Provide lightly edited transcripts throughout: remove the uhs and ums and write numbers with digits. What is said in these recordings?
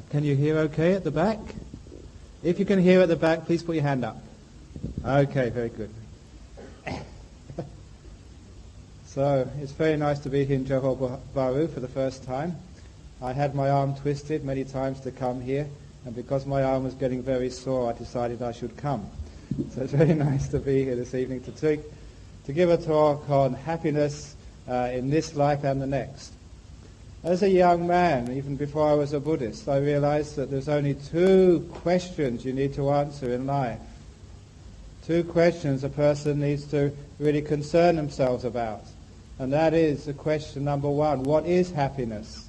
Can you hear okay at the back? If you can hear at the back, please put your hand up. Okay, very good. So, it's very nice to be here in Johor Bahru for the first time. I had my arm twisted many times to come here, and because my arm was getting very sore, I decided I should come. So it's very nice to be here this evening to give a talk on happiness in this life and the next. As a young man, even before I was a Buddhist, I realized that there's only two questions you need to answer in life. Two questions a person needs to really concern themselves about. And that is the question number one, what is happiness?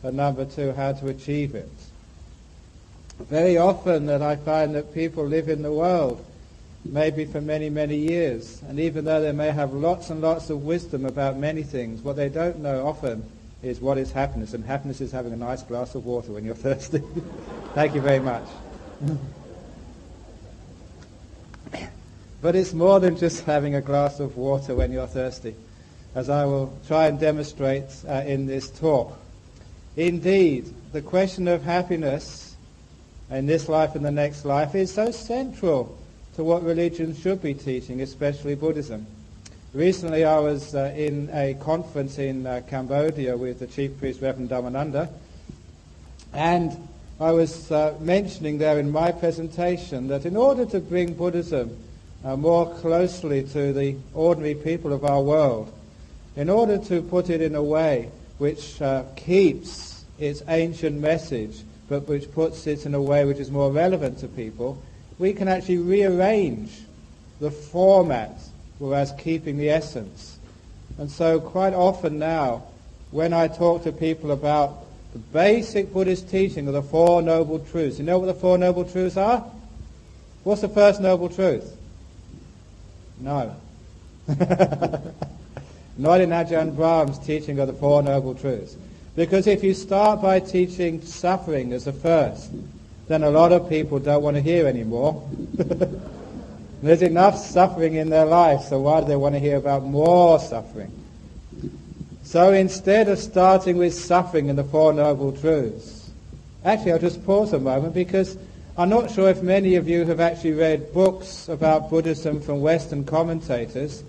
And number two, how to achieve it. Very often that I find that people live in the world, maybe for many, many years, and even though they may have lots and lots of wisdom about many things, what they don't know often is what is happiness, and happiness is having a nice glass of water when you're thirsty. Thank you very much. But it's more than just having a glass of water when you're thirsty, as I will try and demonstrate in this talk. Indeed, the question of happiness in this life and the next life is so central to what religion should be teaching, especially Buddhism. Recently I was in a conference in Cambodia with the Chief Priest Reverend Dhammananda, and I was mentioning there in my presentation that in order to bring Buddhism more closely to the ordinary people of our world, in order to put it in a way which keeps its ancient message but which puts it in a way which is more relevant to people, we can actually rearrange the format whereas keeping the essence. And so quite often now, when I talk to people about the basic Buddhist teaching of the Four Noble Truths, you know what the Four Noble Truths are? What's the first Noble Truth? No. Not in Ajahn Brahm's teaching of the Four Noble Truths. Because if you start by teaching suffering as the first, then a lot of people don't want to hear anymore. There's enough suffering in their life, so why do they want to hear about more suffering? So instead of starting with suffering and the Four Noble Truths, actually I'll just pause a moment because I'm not sure if many of you have actually read books about Buddhism from Western commentators.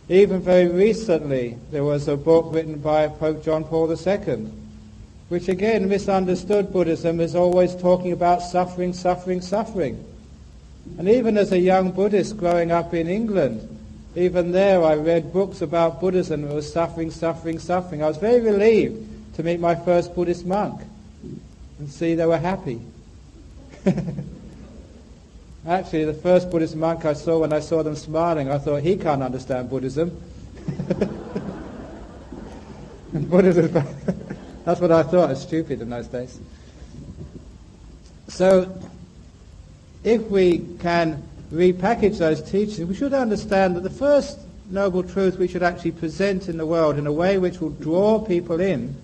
Even very recently there was a book written by Pope John Paul II, which again misunderstood Buddhism as always talking about suffering, suffering, suffering. And even as a young Buddhist growing up in England, even there I read books about Buddhism that was suffering, suffering, suffering. I was very relieved to meet my first Buddhist monk and see they were happy. Actually, the first Buddhist monk I saw, when I saw them smiling, I thought, he can't understand Buddhism. Buddhism, that's what I thought. I was stupid in those days. So, if we can repackage those teachings, we should understand that the first noble truth we should actually present in the world in a way which will draw people in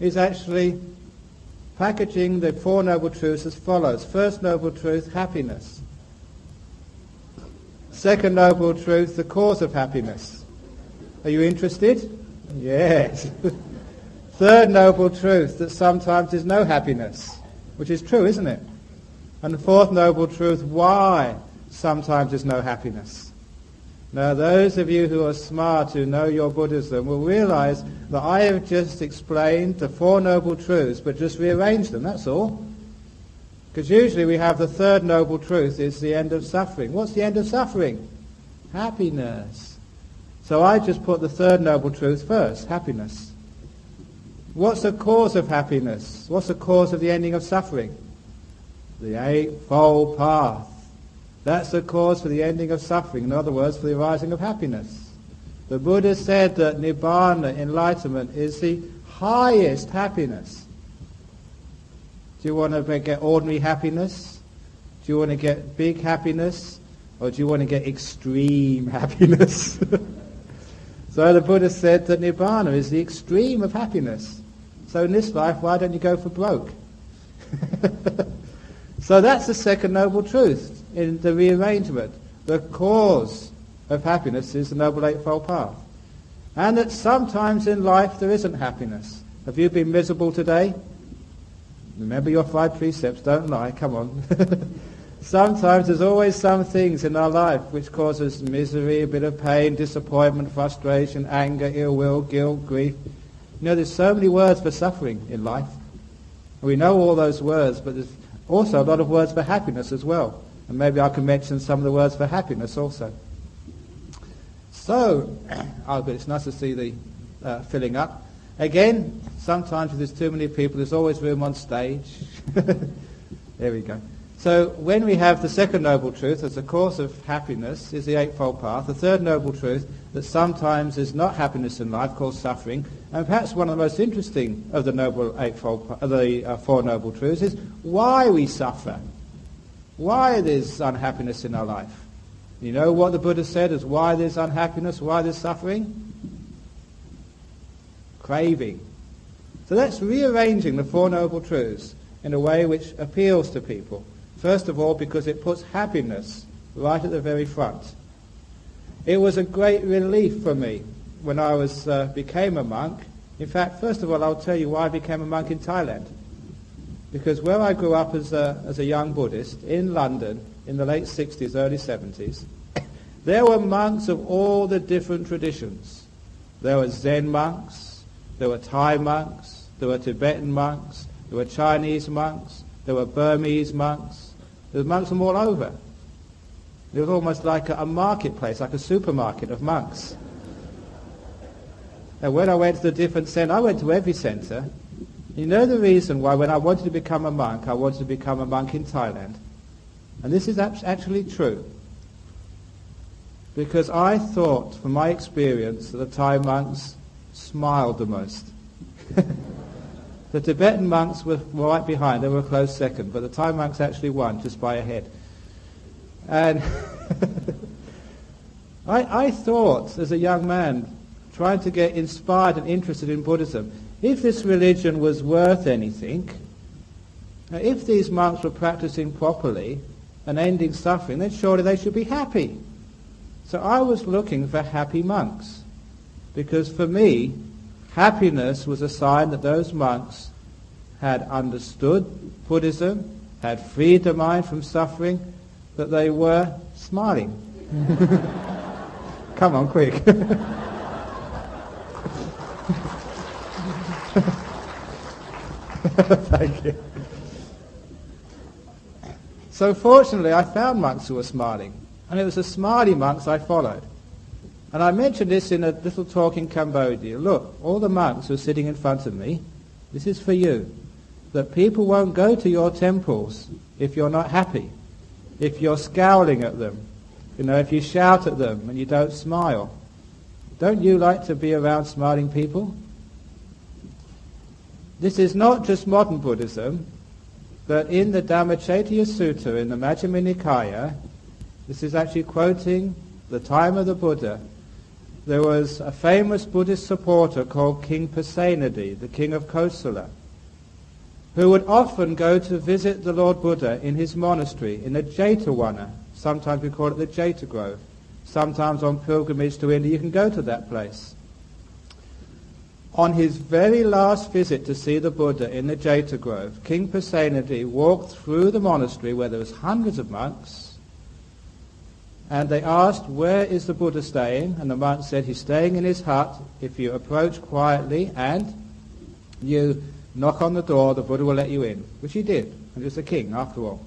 is actually packaging the Four Noble Truths as follows. First Noble Truth, happiness. Second Noble Truth, the cause of happiness. Are you interested? Yes. Third Noble Truth, that sometimes there's no happiness, which is true, isn't it? And the fourth Noble Truth, why sometimes there's no happiness. Now those of you who are smart, who know your Buddhism, will realize that I have just explained the Four Noble Truths, but just rearranged them, that's all. Because usually we have the third Noble Truth is the end of suffering. What's the end of suffering? Happiness. So I just put the third Noble Truth first, happiness. What's the cause of happiness? What's the cause of the ending of suffering? The Eightfold Path. That's the cause for the ending of suffering. In other words, for the arising of happiness. The Buddha said that Nibbana, enlightenment, is the highest happiness. Do you want to get ordinary happiness? Do you want to get big happiness? Or do you want to get extreme happiness? So the Buddha said that Nibbana is the extreme of happiness. So in this life, why don't you go for broke? So that's the second Noble Truth in the rearrangement. The cause of happiness is the Noble Eightfold Path. And that sometimes in life there isn't happiness. Have you been miserable today? Remember your 5 precepts, don't lie, come on. Sometimes there's always some things in our life which cause us misery, a bit of pain, disappointment, frustration, anger, ill will, guilt, grief. You know, there's so many words for suffering in life. We know all those words, but there's also a lot of words for happiness as well. And maybe I can mention some of the words for happiness also. So, but it's nice to see the filling up. Again, sometimes if there's too many people, there's always room on stage. There we go. So when we have the second noble truth as the course of happiness is the Eightfold Path, the third noble truth that sometimes is not happiness in life, called suffering, and perhaps one of the most interesting of the Four Noble Truths is why we suffer, why there's unhappiness in our life. You know what the Buddha said is why there's unhappiness, why there's suffering? Craving. So that's rearranging the Four Noble Truths in a way which appeals to people. First of all, because it puts happiness right at the very front. It was a great relief for me when I became a monk. In fact, first of all, I'll tell you why I became a monk in Thailand. Because where I grew up as a young Buddhist in London in the late 60s, early 70s, there were monks of all the different traditions. There were Zen monks, there were Thai monks, there were Tibetan monks, there were Chinese monks, there were Burmese monks. There were monks from all over. It was almost like a marketplace, like a supermarket of monks. And when I went to the different centres, I went to every centre. You know the reason why when I wanted to become a monk, I wanted to become a monk in Thailand? And this is actually true. Because I thought, from my experience, that the Thai monks smiled the most. The Tibetan monks were right behind, they were a close second, but the Thai monks actually won just by a head. And I thought, as a young man, trying to get inspired and interested in Buddhism, if this religion was worth anything, if these monks were practicing properly and ending suffering, then surely they should be happy. So I was looking for happy monks, because for me, happiness was a sign that those monks had understood Buddhism, had freed the mind from suffering, that they were smiling. Come on, quick. Thank you. So fortunately I found monks who were smiling, and it was the smiley monks I followed. And I mentioned this in a little talk in Cambodia. Look, all the monks who are sitting in front of me, this is for you. That people won't go to your temples if you're not happy, if you're scowling at them, if you shout at them and you don't smile. Don't you like to be around smiling people? This is not just modern Buddhism, but in the Dhammacettiya Sutta, in the Majjhima Nikaya, this is actually quoting the time of the Buddha. There was a famous Buddhist supporter called King Pasenadi, the king of Kosala, who would often go to visit the Lord Buddha in his monastery, in the Jetavana. Sometimes we call it the Jeta Grove. Sometimes on pilgrimage to India you can go to that place. On his very last visit to see the Buddha in the Jeta Grove, King Pasenadi walked through the monastery where there was hundreds of monks, and they asked, where is the Buddha staying? And the monk said, he's staying in his hut. If you approach quietly and you knock on the door, the Buddha will let you in. Which he did, and he was the king after all.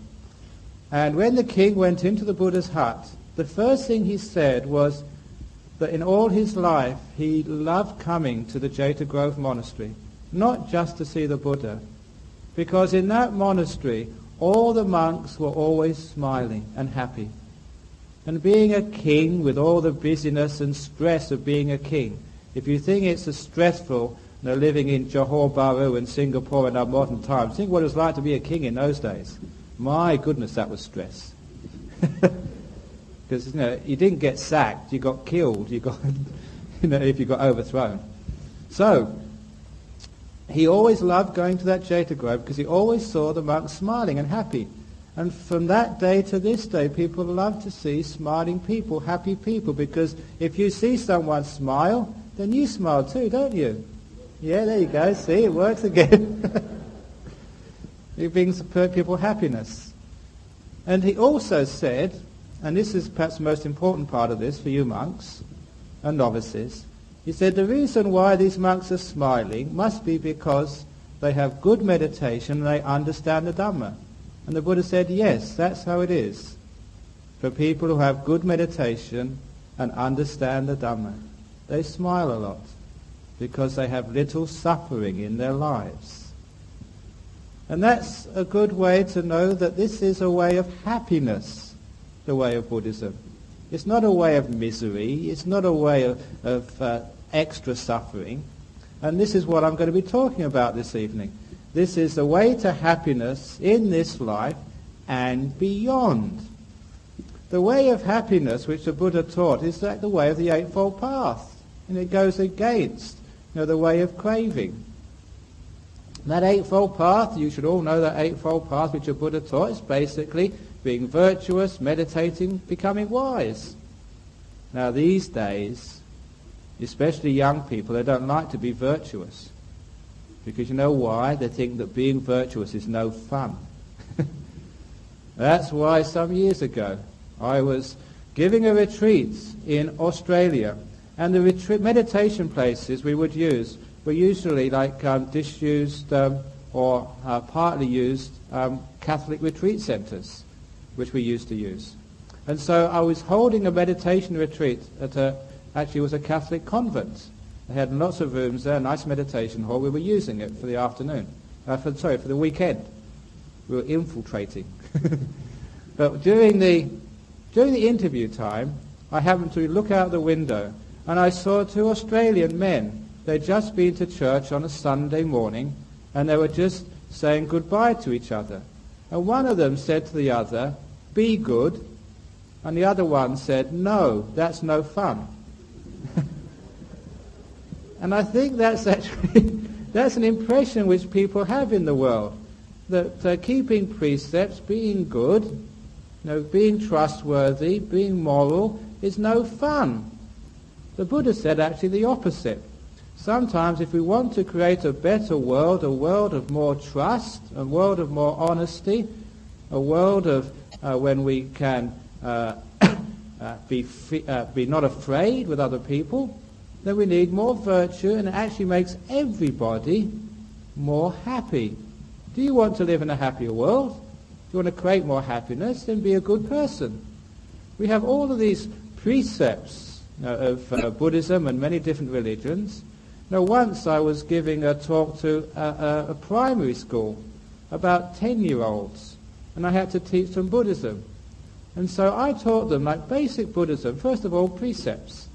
And when the king went into the Buddha's hut, the first thing he said was that in all his life he loved coming to the Jeta Grove monastery, not just to see the Buddha, because in that monastery all the monks were always smiling and happy. And being a king, with all the busyness and stress of being a king, if you think it's as stressful living in Johor Bahru and Singapore in our modern times, think what it was like to be a king in those days. My goodness, that was stress. Because you didn't get sacked, you got killed, you got if you got overthrown. So he always loved going to that Jeta Grove because he always saw the monks smiling and happy. And from that day to this day, people love to see smiling people, happy people, because if you see someone smile, then you smile too, don't you? Yeah, there you go. See, it works again. It brings people happiness. And he also said, and this is perhaps the most important part of this for you monks and novices, he said the reason why these monks are smiling must be because they have good meditation and they understand the Dhamma. And the Buddha said, yes, that's how it is for people who have good meditation and understand the Dhamma. They smile a lot because they have little suffering in their lives. And that's a good way to know that this is a way of happiness, the way of Buddhism. It's not a way of misery. It's not a way of extra suffering. And this is what I'm going to be talking about this evening. This is the way to happiness in this life and beyond. The way of happiness which the Buddha taught is like the way of the Eightfold Path. And it goes against the way of craving. That Eightfold Path, you should all know that Eightfold Path which the Buddha taught is basically being virtuous, meditating, becoming wise. Now these days, especially young people, they don't like to be virtuous. Because you know why? They think that being virtuous is no fun. That's why some years ago I was giving a retreat in Australia, and the meditation places we would use were usually like disused or partly used Catholic retreat centres, which we used to use. And so I was holding a meditation retreat at actually it was a Catholic convent. They had lots of rooms there, a nice meditation hall. We were using it for the afternoon, for the weekend. We were infiltrating. But during the interview time, I happened to look out the window and I saw two Australian men. They'd just been to church on a Sunday morning and they were just saying goodbye to each other. And one of them said to the other, "Be good." And the other one said, "No, that's no fun." And I think that's actually that's an impression which people have in the world, that keeping precepts, being good, being trustworthy, being moral is no fun. The Buddha said actually the opposite. Sometimes if we want to create a better world, a world of more trust, a world of more honesty, a world of when we can be not afraid with other people, then we need more virtue, and it actually makes everybody more happy. Do you want to live in a happier world? Do you want to create more happiness? Then be a good person. We have all of these precepts of Buddhism and many different religions. Once I was giving a talk to a primary school about 10-year-olds, and I had to teach them Buddhism. And so I taught them like basic Buddhism, first of all precepts.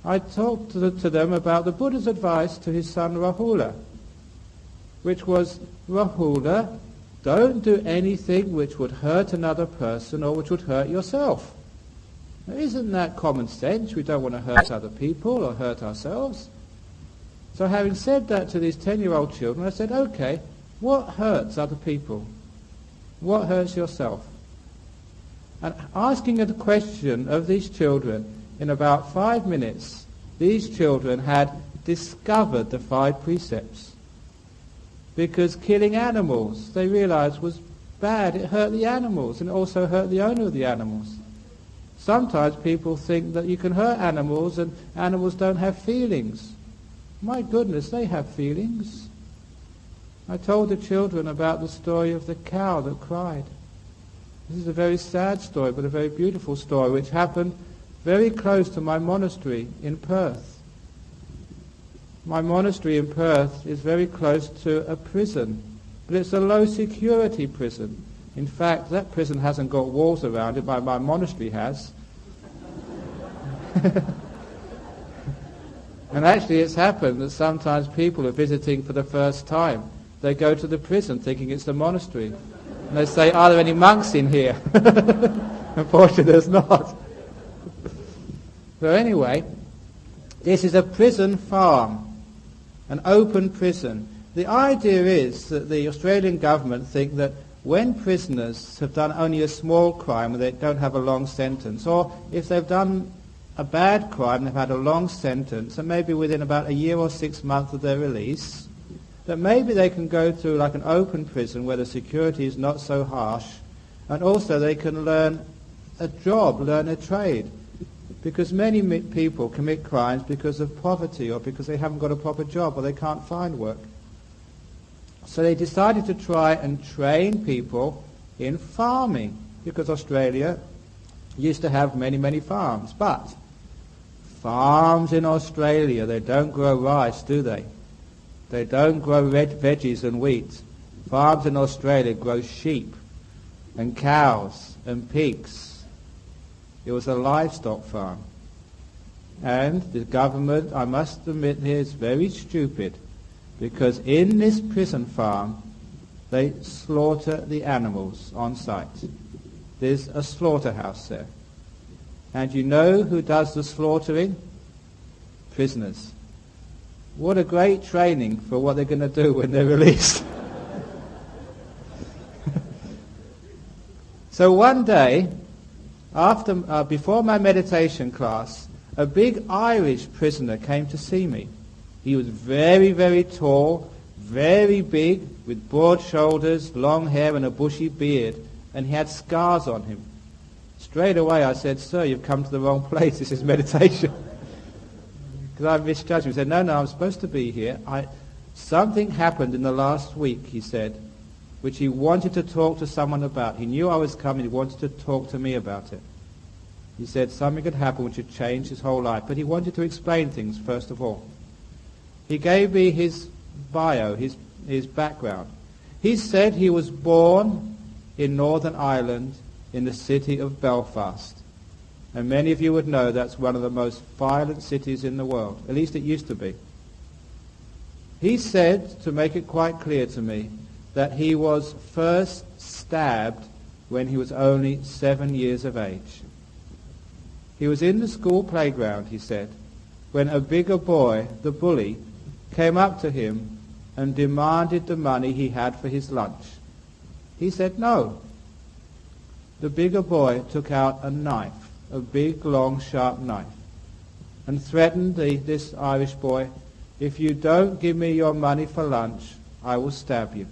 I talked to them about the Buddha's advice to his son Rahula, which was, Rahula, don't do anything which would hurt another person or which would hurt yourself. Now, isn't that common sense? We don't want to hurt other people or hurt ourselves. So having said that to these 10-year-old children, I said, okay, what hurts other people? What hurts yourself? And asking a question of these children, in about 5 minutes, these children had discovered the 5 precepts. Because killing animals, they realized, was bad. It hurt the animals, and it also hurt the owner of the animals. Sometimes people think that you can hurt animals and animals don't have feelings. My goodness, they have feelings. I told the children about the story of the cow that cried. This is a very sad story, but a very beautiful story, which happened very close to my monastery in Perth. My monastery in Perth is very close to a prison, but it's a low-security prison. In fact, that prison hasn't got walls around it, but my monastery has. And actually it's happened that sometimes people are visiting for the first time. They go to the prison thinking it's the monastery. And they say, are there any monks in here? Unfortunately there's not. So anyway, this is a prison farm, an open prison. The idea is that the Australian government think that when prisoners have done only a small crime and they don't have a long sentence, or if they've done a bad crime, they've had a long sentence, and maybe within about a year or 6 months of their release, that maybe they can go to like an open prison where the security is not so harsh, and also they can learn a job, learn a trade. Because many people commit crimes because of poverty or because they haven't got a proper job or they can't find work. So they decided to try and train people in farming, because Australia used to have many, many farms. But farms in Australia, they don't grow rice, do they? They don't grow veggies and wheat. Farms in Australia grow sheep and cows and pigs. It was a livestock farm. And the government, I must admit here, is very stupid, because in this prison farm, they slaughter the animals on site. There's a slaughterhouse there. And you know who does the slaughtering? Prisoners. What a great training for what they're going to do when they're released. So one day, before my meditation class, a big Irish prisoner came to see me. He was very, very tall, very big, with broad shoulders, long hair and a bushy beard, and he had scars on him. Straight away I said, "Sir, you've come to the wrong place. This is meditation." Because I misjudged him. He said, no, I'm supposed to be here. Something happened in the last week, he said, which he wanted to talk to someone about. He knew I was coming. He wanted to talk to me about it. He said something had happened which had changed his whole life. But he wanted to explain things, first of all. He gave me his bio, his background. He said he was born in Northern Ireland in the city of Belfast. And many of you would know that's one of the most violent cities in the world. At least it used to be. He said, to make it quite clear to me, that he was first stabbed when he was only 7 years of age. He was in the school playground, he said, when a bigger boy, the bully, came up to him and demanded the money he had for his lunch. He said no. The bigger boy took out a knife, a big, long, sharp knife, and threatened this Irish boy, "If you don't give me your money for lunch, I will stab you."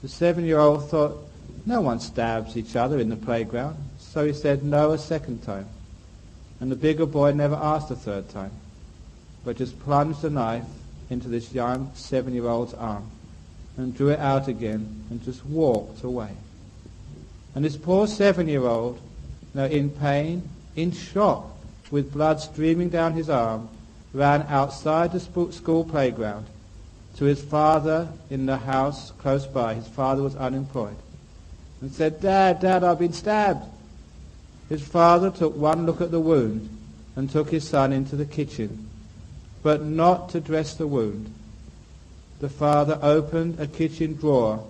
The 7-year-old thought, no one stabs each other in the playground, so he said no a second time. And the bigger boy never asked a third time, but just plunged the knife into this young 7-year-old's arm and drew it out again and just walked away. And this poor 7-year-old, in pain, in shock, with blood streaming down his arm, ran outside the school playground to his father in the house close by. His father was unemployed. And said, Dad, I've been stabbed." His father took one look at the wound and took his son into the kitchen, but not to dress the wound. The father opened a kitchen drawer,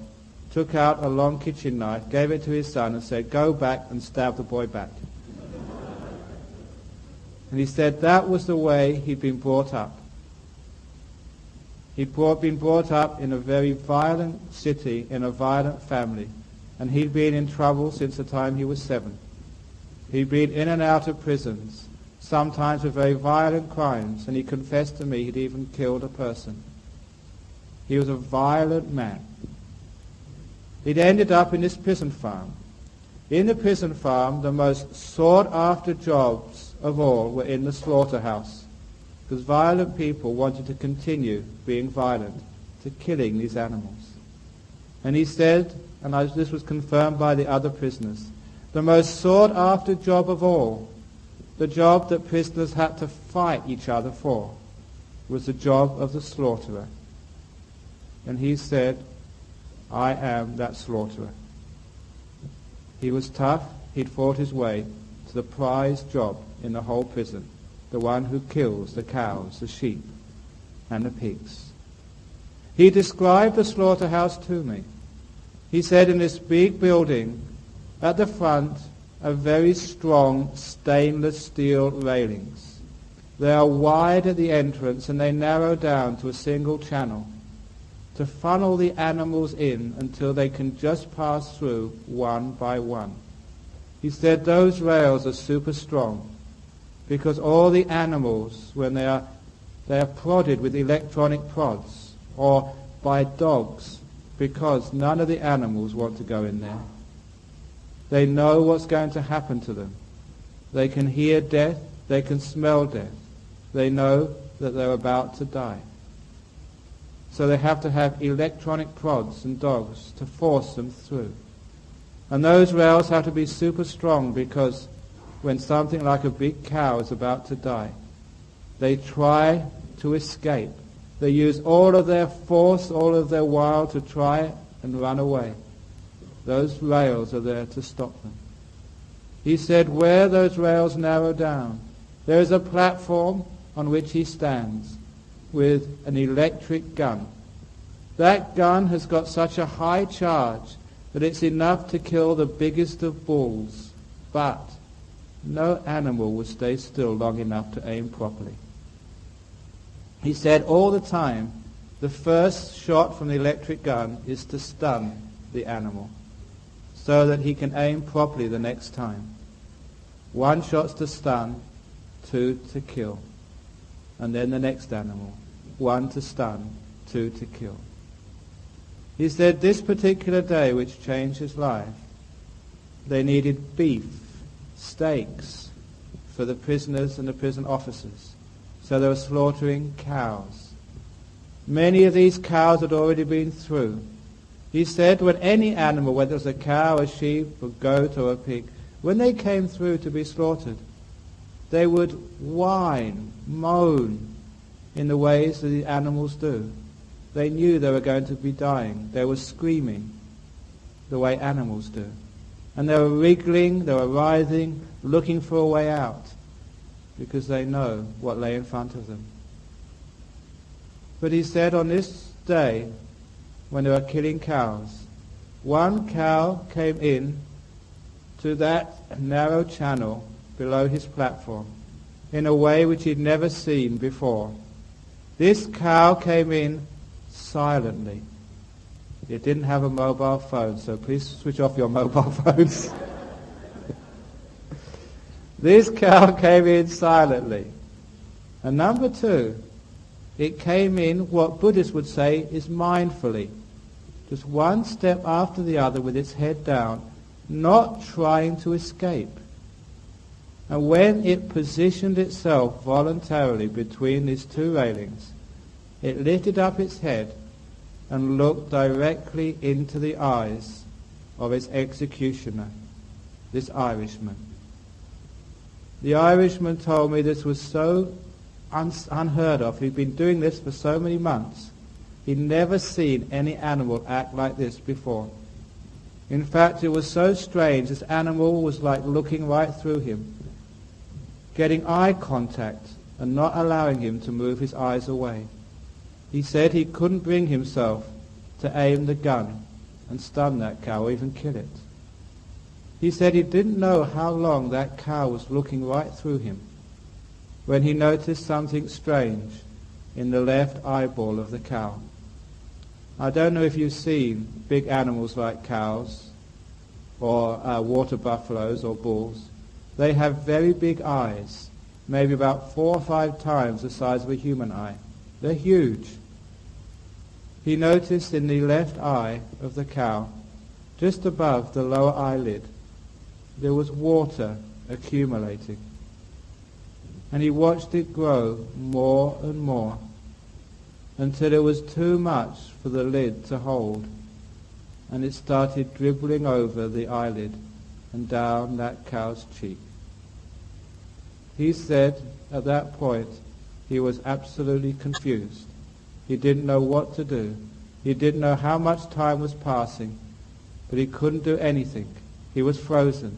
took out a long kitchen knife, gave it to his son and said, "Go back and stab the boy back." And he said that was the way he'd been brought up. He'd been brought up in a very violent city, in a violent family, and he'd been in trouble since the time he was 7. He'd been in and out of prisons, sometimes with very violent crimes, and he confessed to me he'd even killed a person. He was a violent man. He'd ended up in this prison farm. In the prison farm, the most sought-after jobs of all were in the slaughterhouse, because violent people wanted to continue being violent, to killing these animals. And he said, and this was confirmed by the other prisoners, the most sought-after job of all, the job that prisoners had to fight each other for, was the job of the slaughterer. And he said, "I am that slaughterer." He was tough. He'd fought his way to the prized job in the whole prison, the one who kills the cows, the sheep, and the pigs. He described the slaughterhouse to me. He said, in this big building, at the front are very strong stainless steel railings. They are wide at the entrance and they narrow down to a single channel to funnel the animals in until they can just pass through one by one. He said those rails are super strong because all the animals, when they are prodded with electronic prods or by dogs because none of the animals want to go in there. They know what's going to happen to them. They can hear death, they can smell death. They know that they're about to die. So they have to have electronic prods and dogs to force them through. And those rails have to be super strong because when something like a big cow is about to die, they try to escape. They use all of their force, all of their will to try and run away. Those rails are there to stop them. He said, where those rails narrow down, there is a platform on which he stands with an electric gun. That gun has got such a high charge that it's enough to kill the biggest of bulls, but no animal will stay still long enough to aim properly. He said all the time, the first shot from the electric gun is to stun the animal so that he can aim properly the next time. 1 shot's to stun, 2 to kill. And then the next animal, 1 to stun, 2 to kill. He said this particular day, which changed his life, they needed beef, steaks for the prisoners and the prison officers. So they were slaughtering cows. Many of these cows had already been through. He said when any animal, whether it was a cow, a sheep, a goat or a pig, when they came through to be slaughtered, they would whine, moan in the ways that the animals do. They knew they were going to be dying. They were screaming the way animals do. And they were wriggling, they were writhing, looking for a way out because they know what lay in front of them. But he said on this day, when they were killing cows, 1 cow came in to that narrow channel below his platform in a way which he'd never seen before. This cow came in silently. It didn't have a mobile phone, so please switch off your mobile phones. This cow came in silently. And number 2, it came in what Buddhists would say is mindfully. Just 1 step after the other with its head down, not trying to escape. And when it positioned itself voluntarily between these 2 railings, it lifted up its head and looked directly into the eyes of its executioner, this Irishman. The Irishman told me this was so unheard of. He'd been doing this for so many months. He'd never seen any animal act like this before. In fact, it was so strange. This animal was like looking right through him, getting eye contact and not allowing him to move his eyes away. He said he couldn't bring himself to aim the gun and stun that cow or even kill it. He said he didn't know how long that cow was looking right through him when he noticed something strange in the left eyeball of the cow. I don't know if you've seen big animals like cows or water buffaloes or bulls. They have very big eyes, maybe about 4 or 5 times the size of a human eye. They're huge. He noticed in the left eye of the cow, just above the lower eyelid, there was water accumulating. And he watched it grow more and more until it was too much for the lid to hold, and it started dribbling over the eyelid and down that cow's cheek. He said at that point he was absolutely confused. He didn't know what to do. He didn't know how much time was passing, but he couldn't do anything. He was frozen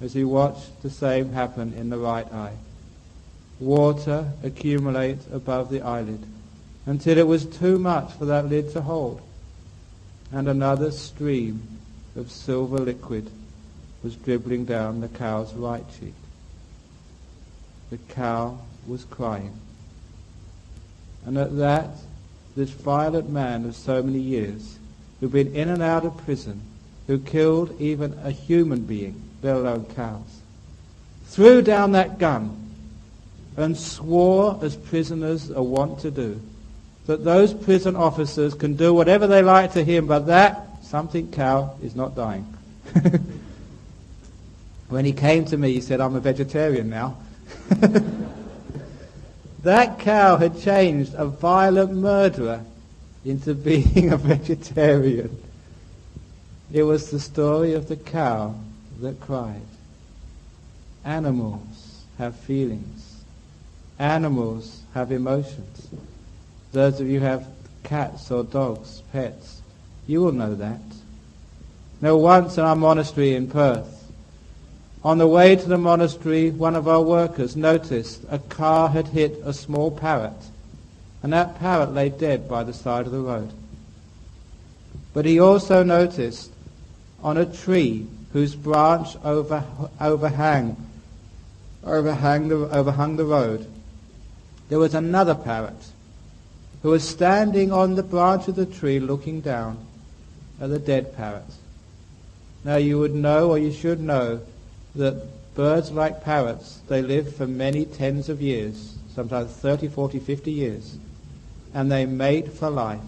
as he watched the same happen in the right eye. Water accumulate above the eyelid until it was too much for that lid to hold, and another stream of silver liquid was dribbling down the cow's right cheek. The cow was crying. And at that, this violent man of so many years, who'd been in and out of prison, who killed even a human being, let alone cows, threw down that gun and swore, as prisoners are wont to do, that those prison officers can do whatever they like to him, but that something cow is not dying. When he came to me, he said, I'm a vegetarian now. That cow had changed a violent murderer into being a vegetarian. It was the story of the cow that cried. Animals have feelings. Animals have emotions. Those of you who have cats or dogs, pets, you will know that. Now, once in our monastery in Perth, on the way to the monastery, one of our workers noticed a car had hit a small parrot, and that parrot lay dead by the side of the road. But he also noticed on a tree whose branch overhung the road, there was another parrot who was standing on the branch of the tree looking down at the dead parrot. Now you would know, or you should know, that birds like parrots, they live for many tens of years, sometimes 30, 40, 50 years, and they mate for life.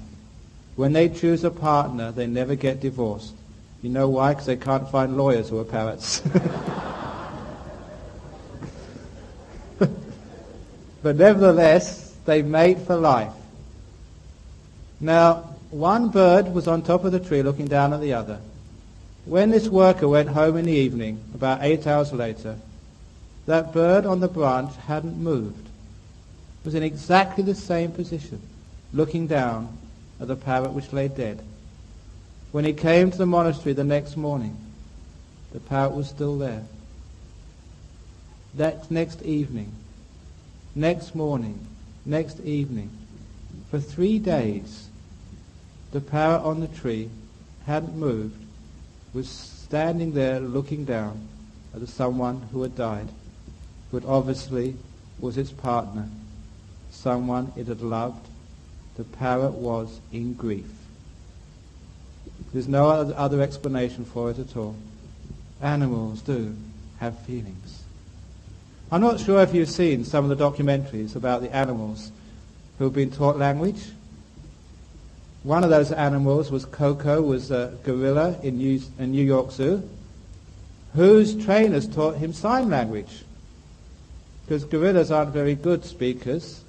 When they choose a partner, they never get divorced. You know why? Because they can't find lawyers who are parrots. But nevertheless, they mate for life. Now, one bird was on top of the tree looking down at the other. When this worker went home in the evening, about 8 hours later, that bird on the branch hadn't moved. It was in exactly the same position, looking down at the parrot which lay dead. When he came to the monastery the next morning, the parrot was still there. That next evening, next morning, next evening, for 3 days, the parrot on the tree hadn't moved, was standing there looking down at someone who had died, who obviously was its partner, someone it had loved. The parrot was in grief. There's no other explanation for it at all. Animals do have feelings. I'm not sure if you've seen some of the documentaries about the animals who have been taught language. One of those animals was Coco, was a gorilla in New York Zoo, whose trainers taught him sign language. Because gorillas aren't very good speakers,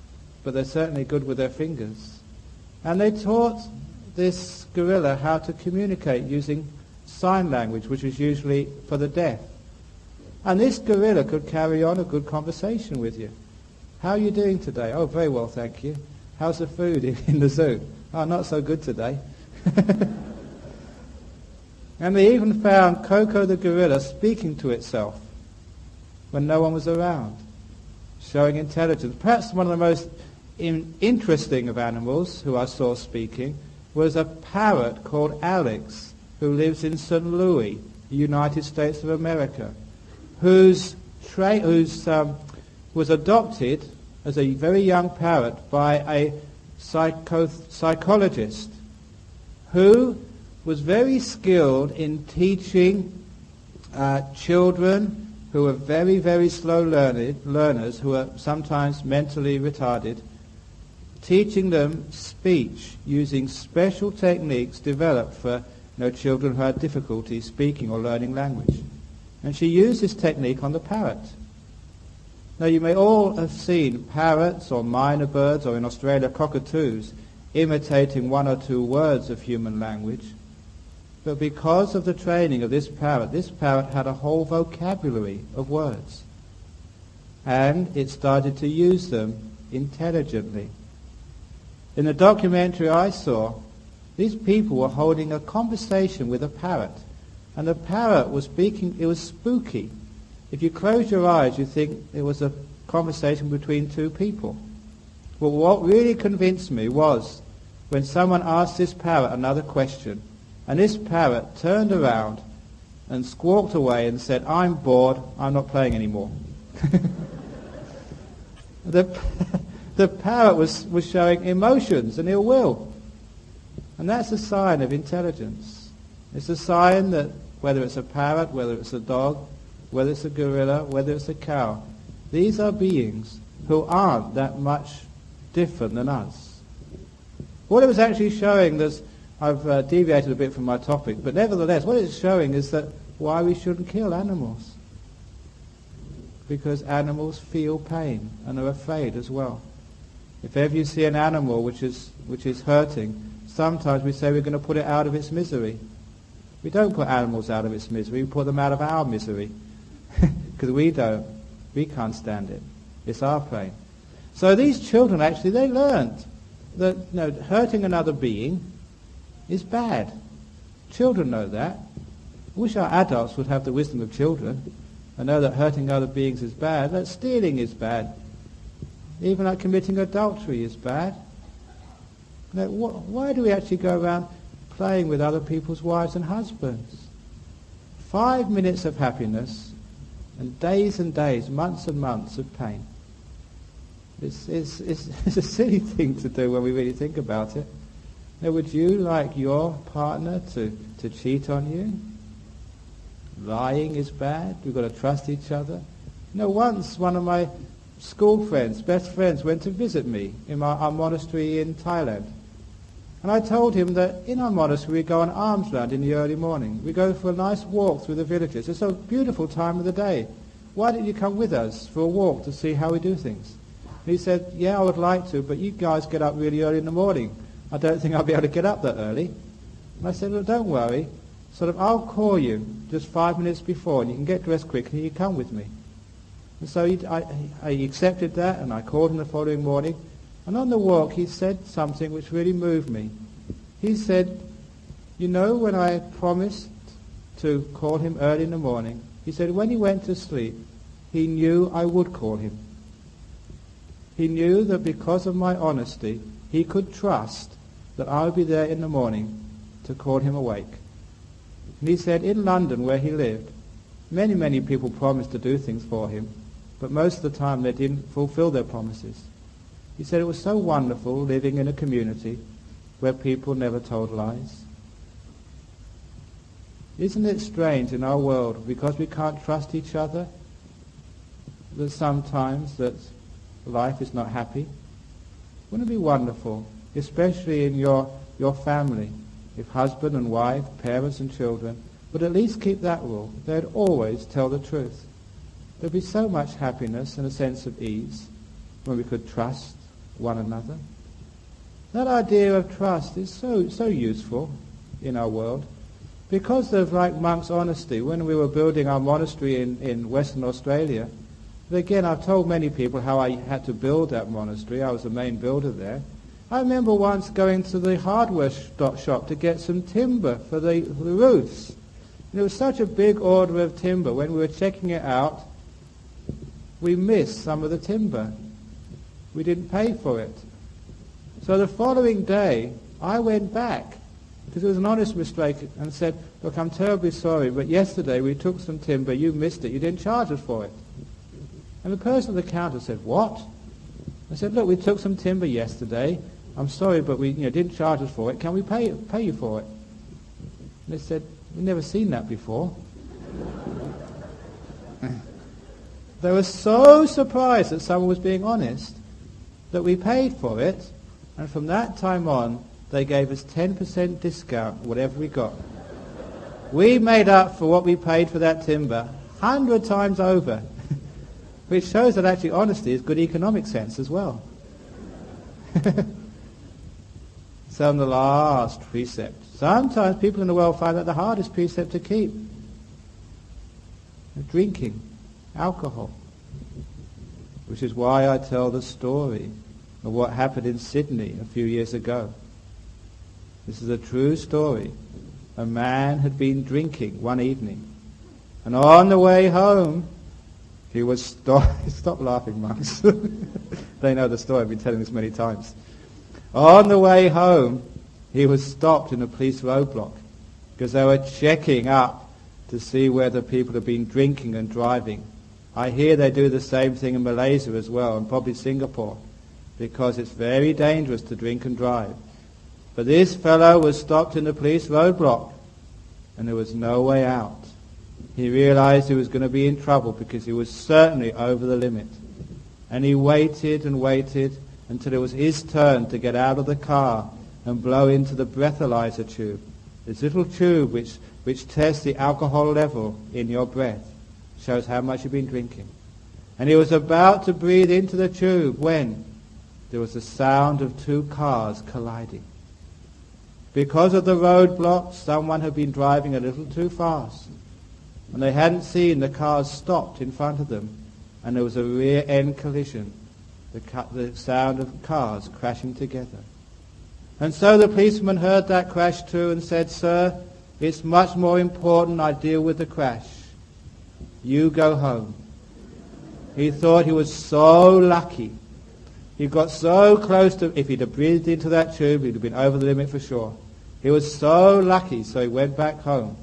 but they're certainly good with their fingers. And they taught this gorilla how to communicate using sign language, which is usually for the deaf. And this gorilla could carry on a good conversation with you. How are you doing today? Oh, very well, thank you. How's the food in the zoo? Oh, not so good today. And they even found Coco the gorilla speaking to itself when no one was around, showing intelligence. Perhaps one of the most interesting of animals who I saw speaking was a parrot called Alex, who lives in St. Louis, United States of America, whose was adopted as a very young parrot by a psychologist who was very skilled in teaching children who were very, very slow learners, who are sometimes mentally retarded, teaching them speech using special techniques developed for children who had difficulty speaking or learning language. And she used this technique on the parrot. Now, you may all have seen parrots or minor birds, or in Australia, cockatoos, imitating one or two words of human language. But because of the training of this parrot had a whole vocabulary of words. And it started to use them intelligently. In the documentary I saw, these people were holding a conversation with a parrot. And the parrot was speaking, it was spooky. If you close your eyes, you think it was a conversation between two people. But what really convinced me was when someone asked this parrot another question, and this parrot turned around and squawked away and said, "I'm bored, I'm not playing anymore." The parrot was showing emotions and ill will. And that's a sign of intelligence. It's a sign that whether it's a parrot, whether it's a dog, whether it's a gorilla, whether it's a cow, these are beings who aren't that much different than us. What it was actually showing, I've deviated a bit from my topic, but nevertheless, what it's showing is that why we shouldn't kill animals. Because animals feel pain and are afraid as well. If ever you see an animal which is hurting, sometimes we say we're going to put it out of its misery. We don't put animals out of its misery, we put them out of our misery. Because we can't stand it. It's our pain. So these children actually, they learned that hurting another being is bad. Children know that. I wish our adults would have the wisdom of children and know that hurting other beings is bad, that stealing is bad. Even like committing adultery is bad. Why do we actually go around playing with other people's wives and husbands? 5 minutes of happiness and days, months and months of pain. It's a silly thing to do when we really think about it. Now, would you like your partner to cheat on you? Lying is bad. We've got to trust each other. Once one of my school friends, best friends, went to visit me in our monastery in Thailand. And I told him that in our monastery we go on alms round in the early morning. We go for a nice walk through the villages. It's a beautiful time of the day. Why don't you come with us for a walk to see how we do things? And he said, yeah, I would like to, but you guys get up really early in the morning. I don't think I'll be able to get up that early. And I said, well, don't worry. I'll call you just 5 minutes before and you can get dressed quickly and you come with me. And so I accepted that and I called him the following morning. And on the walk he said something which really moved me. He said, when I promised to call him early in the morning, he said when he went to sleep, he knew I would call him. He knew that because of my honesty, he could trust that I would be there in the morning to call him awake. And he said in London where he lived, many, many people promised to do things for him, but most of the time they didn't fulfill their promises. He said it was so wonderful living in a community where people never told lies. Isn't it strange in our world, because we can't trust each other, that sometimes that life is not happy? Wouldn't it be wonderful, especially in your family, if husband and wife, parents and children would at least keep that rule? They'd always tell the truth. There'd be so much happiness and a sense of ease when we could trust one another. That idea of trust is so useful in our world. Because of monks' honesty, when we were building our monastery in Western Australia, again I've told many people how I had to build that monastery. I was the main builder there. I remember once going to the hardware shop to get some timber for the roofs. And it was such a big order of timber. When we were checking it out, we missed some of the timber. We didn't pay for it. So the following day, I went back, because it was an honest mistake, and said, look, I'm terribly sorry, but yesterday we took some timber, you missed it, you didn't charge us for it. And the person at the counter said, what? I said, look, we took some timber yesterday, I'm sorry, but we didn't charge us for it, can we pay you for it? And they said, we've never seen that before. They were so surprised that someone was being honest that we paid for it, and from that time on they gave us 10% discount whatever we got. We made up for what we paid for that timber 100 times over, which shows that actually honesty is good economic sense as well. So on the last precept, sometimes people in the world find that the hardest precept to keep: drinking alcohol. Which is why I tell the story of what happened in Sydney a few years ago. This is a true story. A man had been drinking one evening, and on the way home he was stop laughing, monks. They know the story, I've been telling this many times. On the way home he was stopped in a police roadblock because they were checking up to see whether people had been drinking and driving. I hear they do the same thing in Malaysia as well, and probably Singapore, because it's very dangerous to drink and drive. But this fellow was stopped in the police roadblock, and there was no way out. He realized he was going to be in trouble because he was certainly over the limit. And he waited and waited until it was his turn to get out of the car and blow into the breathalyzer tube. This little tube which tests the alcohol level in your breath, shows how much you've been drinking. And he was about to breathe into the tube when there was the sound of two cars colliding. Because of the roadblock, someone had been driving a little too fast, and they hadn't seen the cars stopped in front of them, and there was a rear-end collision, the sound of cars crashing together. And so the policeman heard that crash too and said, "Sir, it's much more important I deal with the crash. You go home." He thought he was so lucky. He got so close to, if he'd have breathed into that tube, he'd have been over the limit for sure. He was so lucky, so he went back home.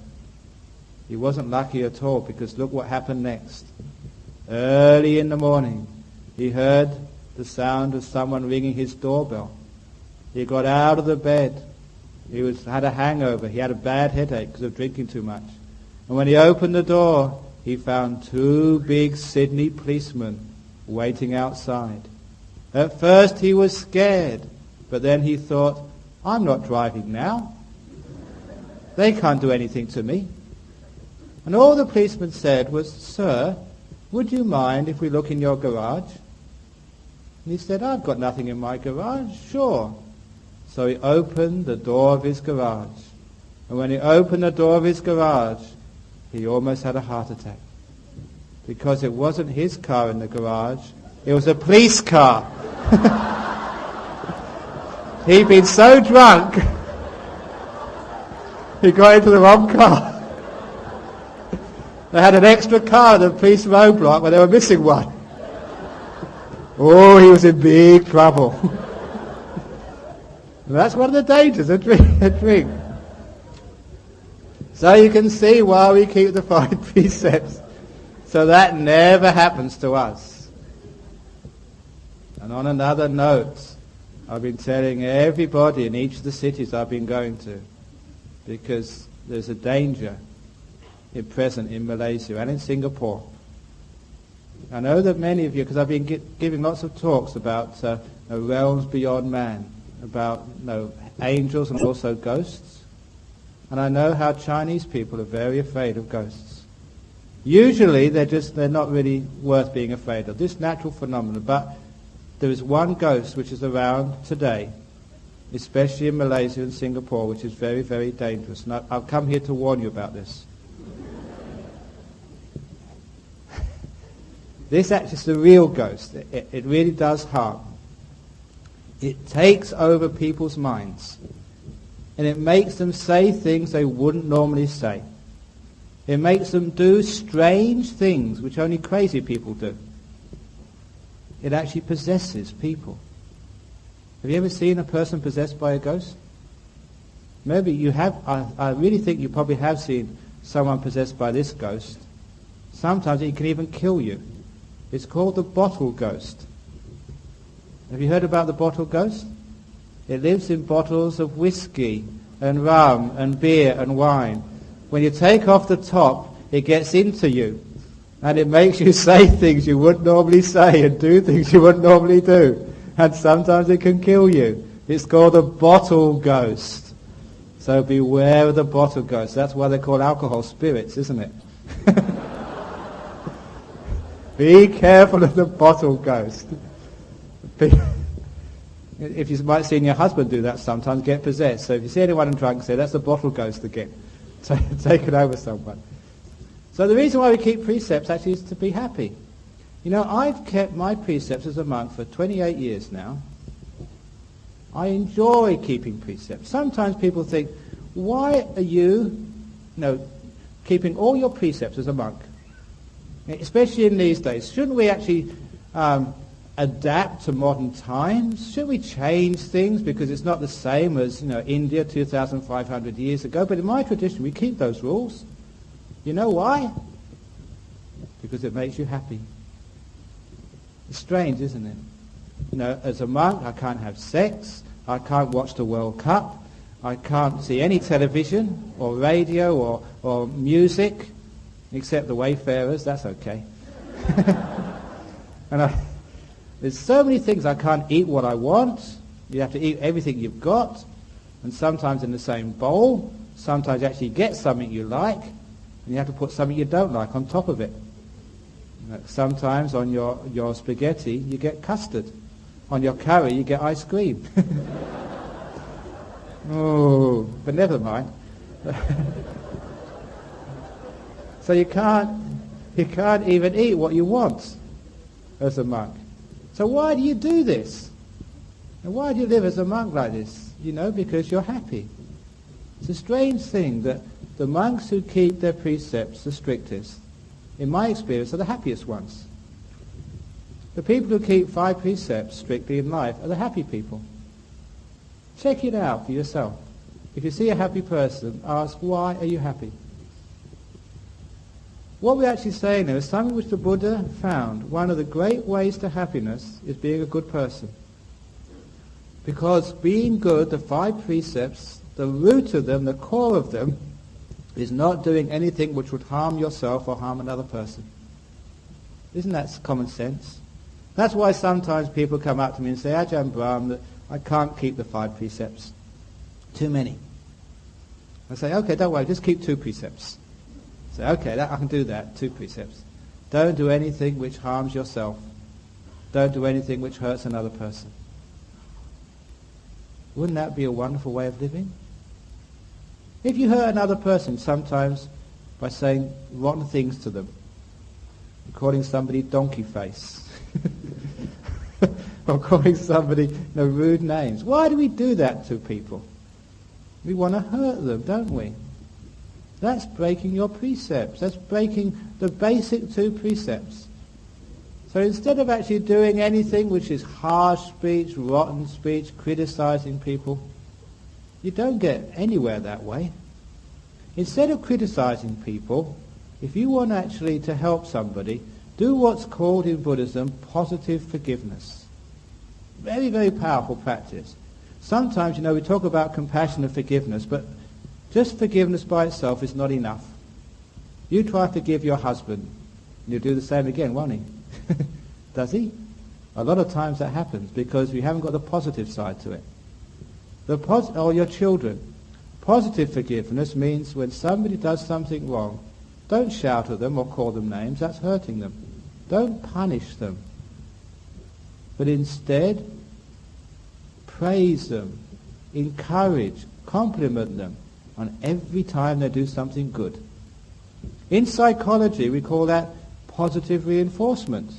He wasn't lucky at all, because look what happened next. Early in the morning, he heard the sound of someone ringing his doorbell. He got out of the bed. He had a hangover. He had a bad headache because of drinking too much. And when he opened the door, he found two big Sydney policemen waiting outside. At first he was scared, but then he thought, I'm not driving now. They can't do anything to me. And all the policeman said was, "Sir, would you mind if we look in your garage?" And he said, "I've got nothing in my garage." "Sure." So he opened the door of his garage. And when he opened the door of his garage, he almost had a heart attack. Because it wasn't his car in the garage, it was a police car. He'd been so drunk, he got into the wrong car. They had an extra car at the police roadblock where they were missing one. Oh, he was in big trouble. And that's one of the dangers of drink. So you can see why we keep the 5 precepts. So that never happens to us. And on another note, I've been telling everybody in each of the cities I've been going to, because there's a danger present in Malaysia and in Singapore. I know that many of you, because I've been giving lots of talks about realms beyond man, about angels and also ghosts. And I know how Chinese people are very afraid of ghosts. Usually they're not really worth being afraid of, this natural phenomenon. But there is one ghost which is around today, especially in Malaysia and Singapore, which is very, very dangerous. And I'll come here to warn you about this. This actually is the real ghost. It really does harm. It takes over people's minds. And it makes them say things they wouldn't normally say. It makes them do strange things which only crazy people do. It actually possesses people. Have you ever seen a person possessed by a ghost? Maybe you have. I really think you probably have seen someone possessed by this ghost. Sometimes it can even kill you. It's called the bottle ghost. Have you heard about the bottle ghost? It lives in bottles of whiskey and rum and beer and wine. When you take off the top, it gets into you. And it makes you say things you wouldn't normally say and do things you wouldn't normally do. And sometimes it can kill you. It's called a bottle ghost. So beware of the bottle ghost. That's why they call alcohol spirits, isn't it? Be careful of the bottle ghost. If you might see your husband do that sometimes, get possessed. So if you see anyone drunk, say, that's the bottle ghost again. Take it over someone. So the reason why we keep precepts actually is to be happy. You know, I've kept my precepts as a monk for 28 years now. I enjoy keeping precepts. Sometimes people think, why are you keeping all your precepts as a monk? Especially in these days. Shouldn't we actually adapt to modern times? Shouldn't we change things because it's not the same as India 2,500 years ago? But in my tradition, we keep those rules. You know why? Because it makes you happy. It's strange, isn't it? As a monk, I can't have sex. I can't watch the World Cup. I can't see any television or radio or music, except the Wayfarers. That's okay. And there's so many things. I can't eat what I want. You have to eat everything you've got. and sometimes in the same bowl. Sometimes you actually get something you like, and you have to put something you don't like on top of it. Sometimes on your spaghetti you get custard. On your curry you get ice cream. Oh, but never mind. So you can't even eat what you want as a monk. So why do you do this? And why do you live as a monk like this? Because you're happy. It's a strange thing that the monks who keep their precepts the strictest, in my experience, are the happiest ones. The people who keep 5 precepts strictly in life are the happy people. Check it out for yourself. If you see a happy person, ask, why are you happy? What we're actually saying now is something which the Buddha found. One of the great ways to happiness is being a good person. Because being good, the 5 precepts, the root of them, the core of them, is not doing anything which would harm yourself or harm another person. Isn't that common sense? That's why sometimes people come up to me and say, Ajahn Brahm, that I can't keep the 5 precepts. Too many. I say, okay, don't worry, just keep 2 precepts. I say, okay, I can do that, 2 precepts. Don't do anything which harms yourself. Don't do anything which hurts another person. Wouldn't that be a wonderful way of living? If you hurt another person, sometimes by saying rotten things to them, calling somebody donkey face, or calling somebody rude names. Why do we do that to people? We want to hurt them, don't we? That's breaking your precepts. That's breaking the basic 2 precepts. So instead of actually doing anything which is harsh speech, rotten speech, criticizing people, you don't get anywhere that way. Instead of criticizing people, if you want actually to help somebody, do what's called in Buddhism positive forgiveness. Very, very powerful practice. Sometimes, we talk about compassion and forgiveness, but just forgiveness by itself is not enough. You try to forgive your husband, and he'll do the same again, won't he? Does he? A lot of times that happens because we haven't got the positive side to it. Or your children. Positive forgiveness means when somebody does something wrong, don't shout at them or call them names, that's hurting them. Don't punish them. But instead, praise them, encourage, compliment them on every time they do something good. In psychology, we call that positive reinforcement.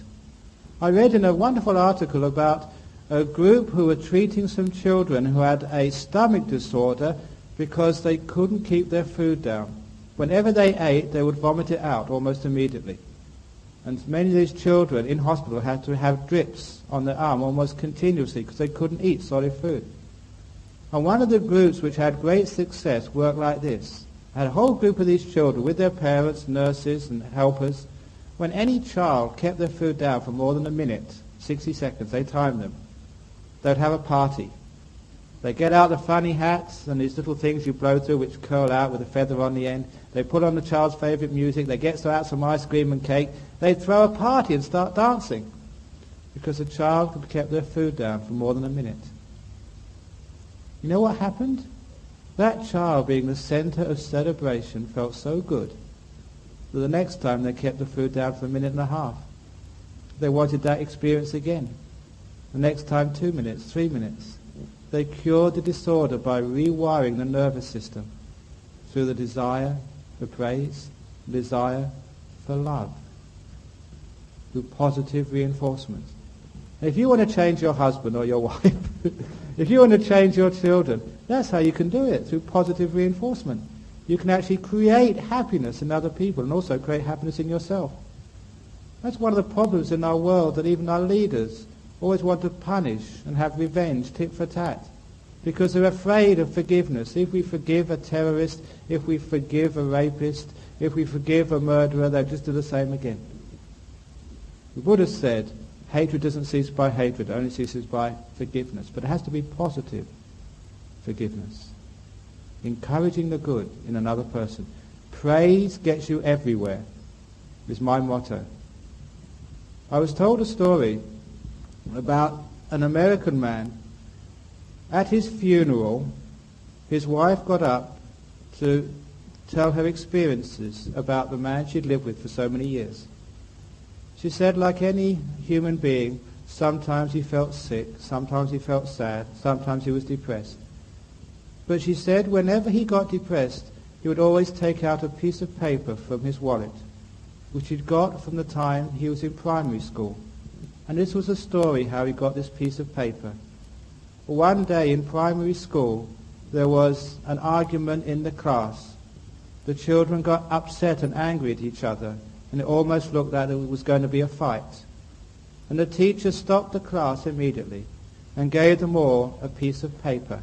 I read in a wonderful article about a group who were treating some children who had a stomach disorder because they couldn't keep their food down. Whenever they ate, they would vomit it out almost immediately. And many of these children in hospital had to have drips on their arm almost continuously because they couldn't eat solid food. And one of the groups which had great success worked like this. I had a whole group of these children with their parents, nurses and helpers. When any child kept their food down for more than a minute, 60 seconds, they timed them. They'd have a party. They get out the funny hats and these little things you blow through which curl out with a feather on the end. They put on the child's favourite music. They get out some ice cream and cake. They throw a party and start dancing because the child had kept their food down for more than a minute. You know what happened? That child, being the centre of celebration, felt so good that the next time they kept the food down for a minute and a half. They wanted that experience again. The next time 2 minutes, 3 minutes. They cured the disorder by rewiring the nervous system through the desire for praise, desire for love, through positive reinforcement. If you want to change your husband or your wife, if you want to change your children, that's how you can do it, through positive reinforcement. You can actually create happiness in other people and also create happiness in yourself. That's one of the problems in our world, that even our leaders always want to punish and have revenge, tit for tat, because they're afraid of forgiveness. If we forgive a terrorist, if we forgive a rapist, if we forgive a murderer, they'll just do the same again. The Buddha said, hatred doesn't cease by hatred, it only ceases by forgiveness. But it has to be positive forgiveness. Encouraging the good in another person. Praise gets you everywhere, is my motto. I was told a story about an American man. At his funeral, his wife got up to tell her experiences about the man she'd lived with for so many years. She said, like any human being, sometimes he felt sick, sometimes he felt sad, sometimes he was depressed. But she said whenever he got depressed, he would always take out a piece of paper from his wallet, which he'd got from the time he was in primary school. And this was a story how he got this piece of paper. One day in primary school, there was an argument in the class. The children got upset and angry at each other, and it almost looked like there was going to be a fight. And the teacher stopped the class immediately and gave them all a piece of paper.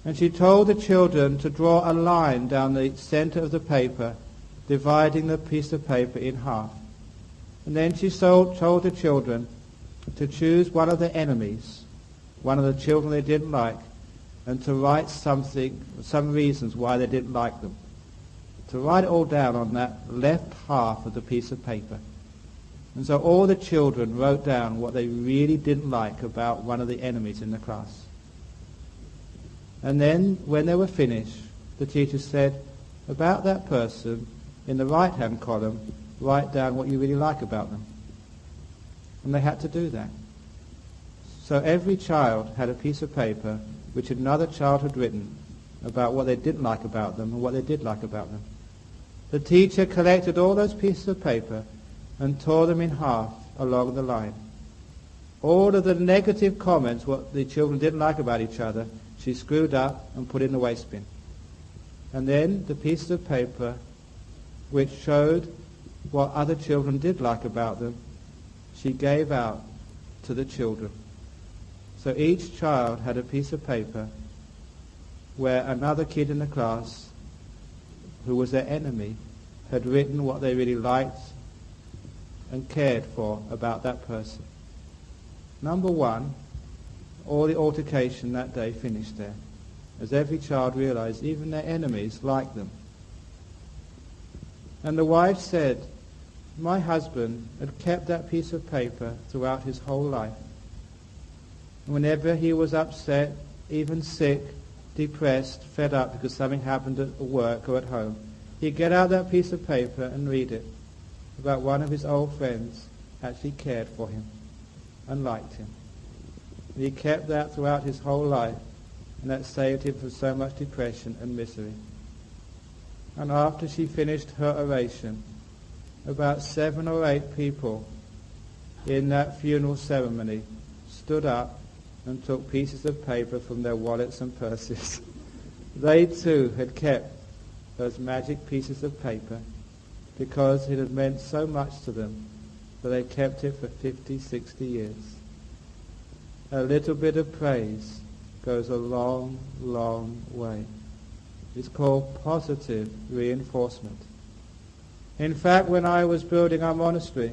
And she told the children to draw a line down the center of the paper, dividing the piece of paper in half. And then she told the children to choose one of their enemies, one of the children they didn't like, and to write some reasons why they didn't like them. To write it all down on that left half of the piece of paper. And so all the children wrote down what they really didn't like about one of the enemies in the class. And then, when they were finished, the teacher said, about that person, in the right-hand column, write down what you really like about them. And they had to do that. So every child had a piece of paper which another child had written about what they didn't like about them and what they did like about them. The teacher collected all those pieces of paper and tore them in half along the line. All of the negative comments, what the children didn't like about each other, she screwed up and put in the waste bin. And then the pieces of paper which showed what other children did like about them, she gave out to the children. So each child had a piece of paper where another kid in the class, who was their enemy, had written what they really liked and cared for about that person. Number one, all the altercation that day finished there, as every child realized even their enemies liked them. And the wife said, my husband had kept that piece of paper throughout his whole life. Whenever he was upset, even sick, depressed, fed up because something happened at work or at home, he'd get out that piece of paper and read it about one of his old friends actually cared for him and liked him. And he kept that throughout his whole life, and that saved him from so much depression and misery. And after she finished her oration, about 7 or 8 people in that funeral ceremony stood up and took pieces of paper from their wallets and purses. They too had kept those magic pieces of paper because it had meant so much to them that they kept it for 50, 60 years. A little bit of praise goes a long, long way. It's called positive reinforcement. In fact, when I was building our monastery,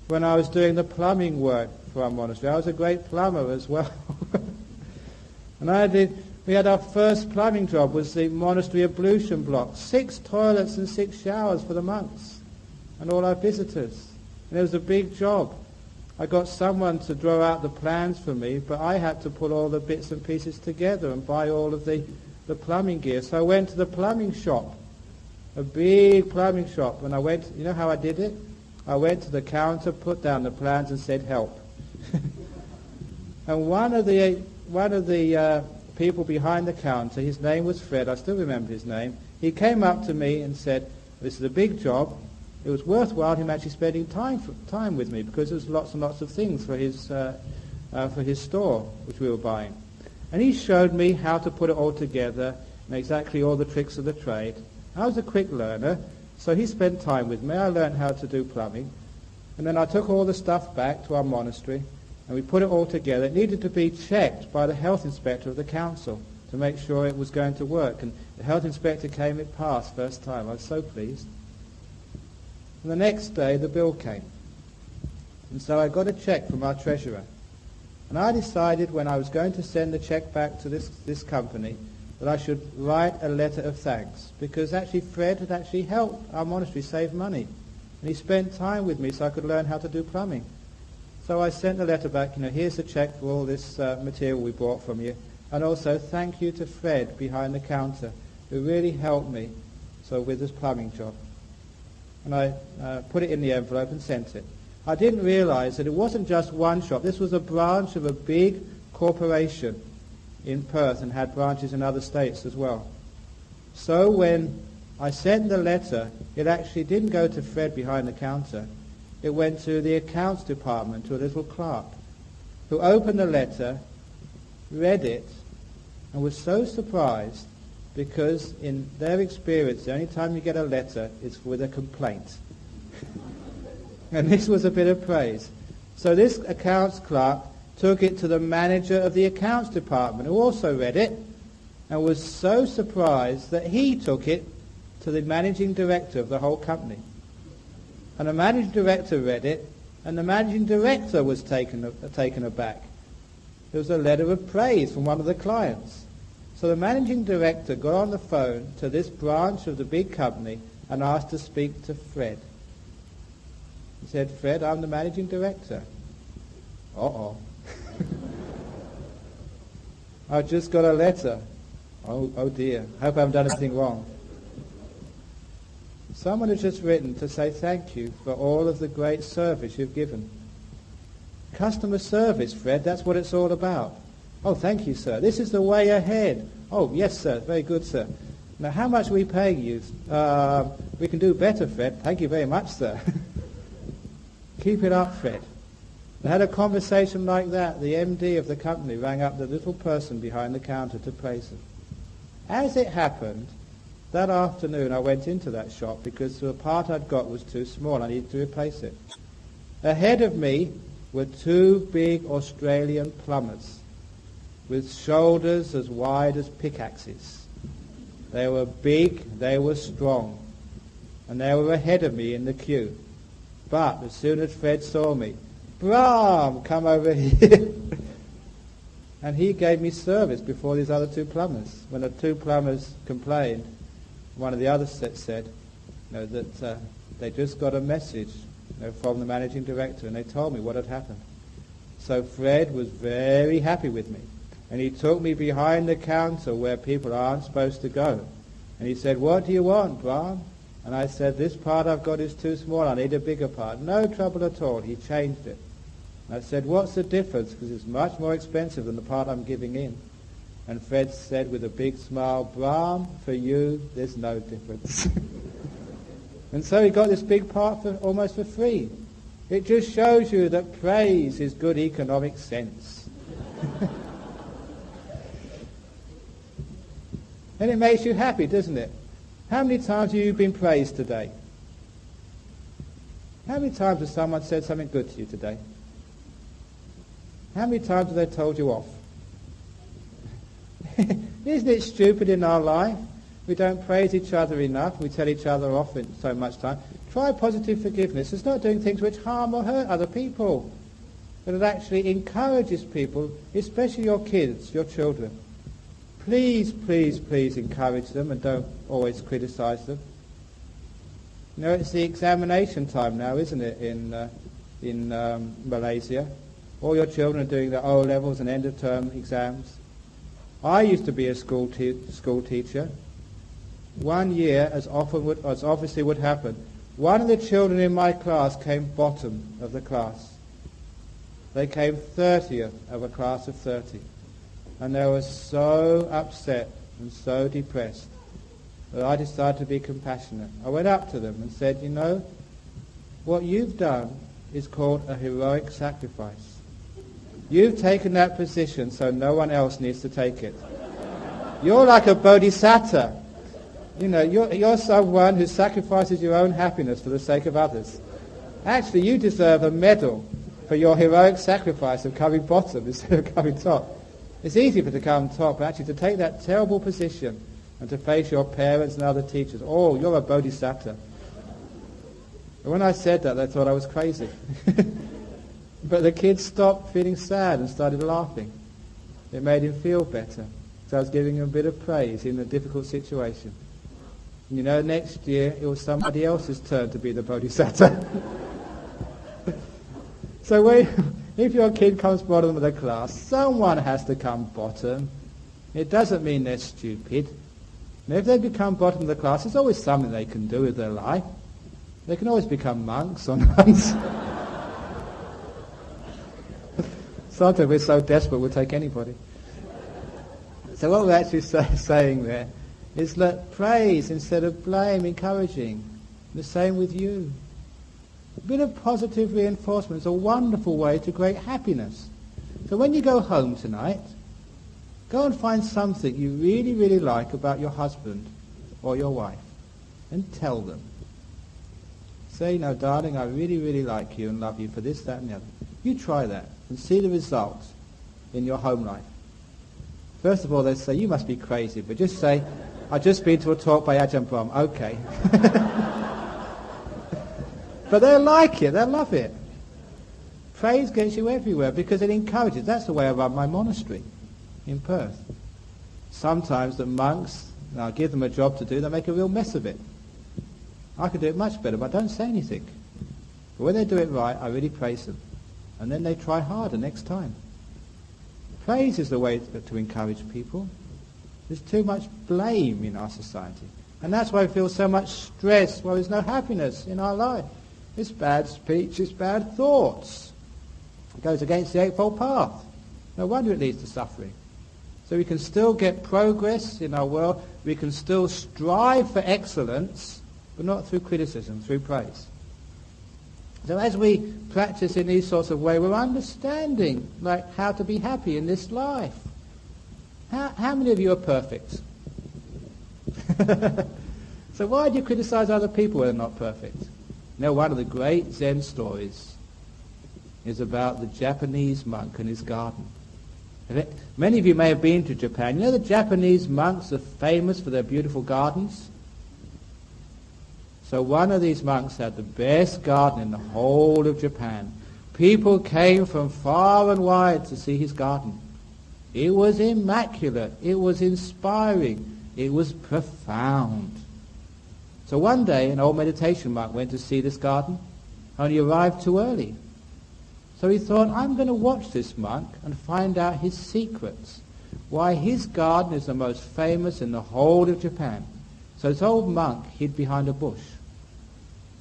when I was doing the plumbing work for our monastery, I was a great plumber as well. And we had our first plumbing job was the monastery ablution block, 6 toilets and 6 showers for the monks and all our visitors. And it was a big job. I got someone to draw out the plans for me, but I had to put all the bits and pieces together and buy all of the plumbing gear. So I went to the plumbing shop, a big plumbing shop, and I went, you know how I did it? I went to the counter, put down the plans and said, help. And one of the people behind the counter, his name was Fred, I still remember his name, he came up to me and said, this is a big job. It was worthwhile him actually spending time with me because there was lots and lots of things for his store which we were buying. And he showed me how to put it all together and exactly all the tricks of the trade. I was a quick learner, so he spent time with me. I learned how to do plumbing. And then I took all the stuff back to our monastery and we put it all together. It needed to be checked by the health inspector of the council to make sure it was going to work. And the health inspector came, it passed first time. I was so pleased. And the next day the bill came. And so I got a check from our treasurer. And I decided when I was going to send the check back to this company that I should write a letter of thanks, because actually Fred had actually helped our monastery save money. And he spent time with me so I could learn how to do plumbing. So I sent the letter back, here's the check for all this material we bought from you. And also thank you to Fred behind the counter, who really helped me with this plumbing job. And I put it in the envelope and sent it. I didn't realize that it wasn't just one shop. This was a branch of a big corporation in Perth and had branches in other states as well. So when I sent the letter, it actually didn't go to Fred behind the counter. It went to the accounts department, to a little clerk, who opened the letter, read it, and was so surprised because in their experience, the only time you get a letter is with a complaint. And this was a bit of praise. So this accounts clerk took it to the manager of the accounts department, who also read it, and was so surprised that he took it to the managing director of the whole company. And the managing director read it, and the managing director was taken aback. It was a letter of praise from one of the clients. So the managing director got on the phone to this branch of the big company and asked to speak to Fred. He said, Fred, I'm the managing director. Uh-oh. I've just got a letter. Oh dear. I hope I haven't done anything wrong. Someone has just written to say thank you for all of the great service you've given. Customer service, Fred, that's what it's all about. Oh, thank you, sir. This is the way ahead. Oh, yes, sir. Very good, sir. Now, how much are we paying you? We can do better, Fred. Thank you very much, sir. Keep it up, Fred. They had a conversation like that. The MD of the company rang up the little person behind the counter to praise him. As it happened, that afternoon I went into that shop because the part I'd got was too small. I needed to replace it. Ahead of me were two big Australian plumbers with shoulders as wide as pickaxes. They were big, they were strong, and they were ahead of me in the queue. But as soon as Fred saw me, Brahm, come over here. And he gave me service before these other two plumbers. When the two plumbers complained, one of the others said that they just got a message from the managing director, and they told me what had happened. So Fred was very happy with me. And he took me behind the counter where people aren't supposed to go. And he said, what do you want, Brahm? And I said, this part I've got is too small. I need a bigger part. No trouble at all. He changed it. And I said, what's the difference? Because it's much more expensive than the part I'm giving in. And Fred said with a big smile, Brahm, for you, there's no difference. And so he got this big part almost for free. It just shows you that praise is good economic sense. And it makes you happy, doesn't it? How many times have you been praised today? How many times has someone said something good to you today? How many times have they told you off? Isn't it stupid in our life? We don't praise each other enough. We tell each other off in so much time. Try positive forgiveness. It's not doing things which harm or hurt other people, but it actually encourages people, especially your kids, your children. Please, please, please encourage them and don't always criticize them. You know, it's the examination time now, isn't it, in Malaysia? All your children are doing their O-levels and end-of-term exams. I used to be a school teacher. One year, as obviously would happen, one of the children in my class came bottom of the class. They came 30th of a class of 30. And they were so upset and so depressed that I decided to be compassionate. I went up to them and said, you know, what you've done is called a heroic sacrifice. You've taken that position so no one else needs to take it. You're like a bodhisattva. You know, you're someone who sacrifices your own happiness for the sake of others. Actually, you deserve a medal for your heroic sacrifice of coming bottom instead of coming top. It's easy to come top, but actually to take that terrible position and to face your parents and other teachers. Oh, you're a bodhisattva. And when I said that, they thought I was crazy. But the kids stopped feeling sad and started laughing. It made him feel better. So I was giving him a bit of praise in a difficult situation. You know, next year it was somebody else's turn to be the bodhisattva. So if your kid comes bottom of the class, someone has to come bottom. It doesn't mean they're stupid. And if they become bottom of the class, there's always something they can do with their life. They can always become monks or nuns. Sometimes we're so desperate we'll take anybody. So what we're actually saying there is that praise instead of blame, encouraging. The same with you. A bit of positive reinforcement is a wonderful way to create happiness. So when you go home tonight, go and find something you really, really like about your husband or your wife and tell them. Say, no, darling, I really, really like you and love you for this, that, and the other. You try that and see the results in your home life. First of all, they say, you must be crazy, but just say, I've just been to a talk by Ajahn Brahm. Okay. But they'll like it, they'll love it. Praise gets you everywhere because it encourages. That's the way I run my monastery in Perth. Sometimes the monks, I give them a job to do, they make a real mess of it. I could do it much better, but I don't say anything. But when they do it right, I really praise them. And then they try harder next time. Praise is the way to encourage people. There's too much blame in our society. And that's why we feel so much stress, why there's no happiness in our life. It's bad speech, it's bad thoughts. It goes against the Eightfold Path. No wonder it leads to suffering. So we can still get progress in our world. We can still strive for excellence, but not through criticism, through praise. So as we practice in these sorts of ways, we're understanding like how to be happy in this life. How many of you are perfect? So why do you criticize other people when they're not perfect? You know, one of the great Zen stories is about the Japanese monk and his garden. Many of you may have been to Japan. You know the Japanese monks are famous for their beautiful gardens? So one of these monks had the best garden in the whole of Japan. People came from far and wide to see his garden. It was immaculate. It was inspiring. It was profound. So one day an old meditation monk went to see this garden, only arrived too early. So he thought, I'm going to watch this monk and find out his secrets, why his garden is the most famous in the whole of Japan. So this old monk hid behind a bush.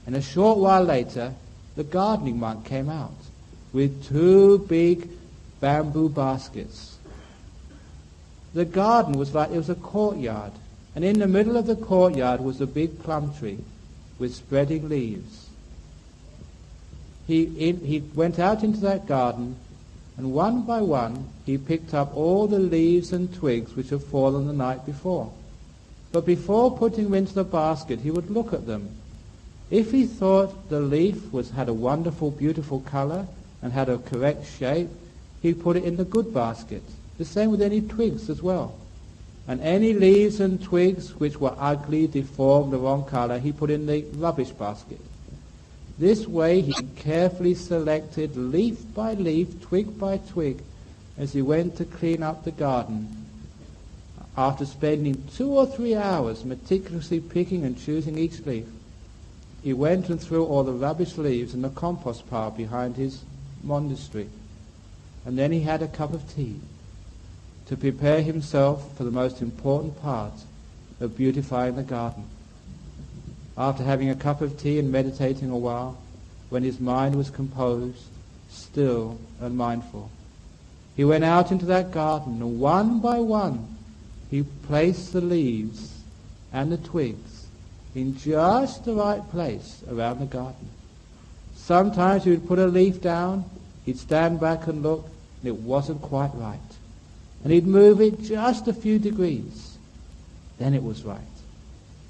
And a short while later, the gardening monk came out with 2 big bamboo baskets. The garden was like, it was a courtyard. And in the middle of the courtyard was a big plum tree with spreading leaves. He went out into that garden, and one by one he picked up all the leaves and twigs which had fallen the night before. But before putting them into the basket, he would look at them. If he thought the leaf had a wonderful, beautiful color and had a correct shape, he'd put it in the good basket. The same with any twigs as well. And any leaves and twigs which were ugly, deformed, the wrong color, he put in the rubbish basket. This way he carefully selected leaf by leaf, twig by twig, as he went to clean up the garden. After spending 2 or 3 hours meticulously picking and choosing each leaf, he went and threw all the rubbish leaves in the compost pile behind his monastery. And then he had a cup of tea to prepare himself for the most important part of beautifying the garden. After having a cup of tea and meditating a while, when his mind was composed, still and mindful, he went out into that garden, and one by one he placed the leaves and the twigs in just the right place around the garden. Sometimes he would put a leaf down, he'd stand back and look, and it wasn't quite right. And he'd move it just a few degrees. Then it was right.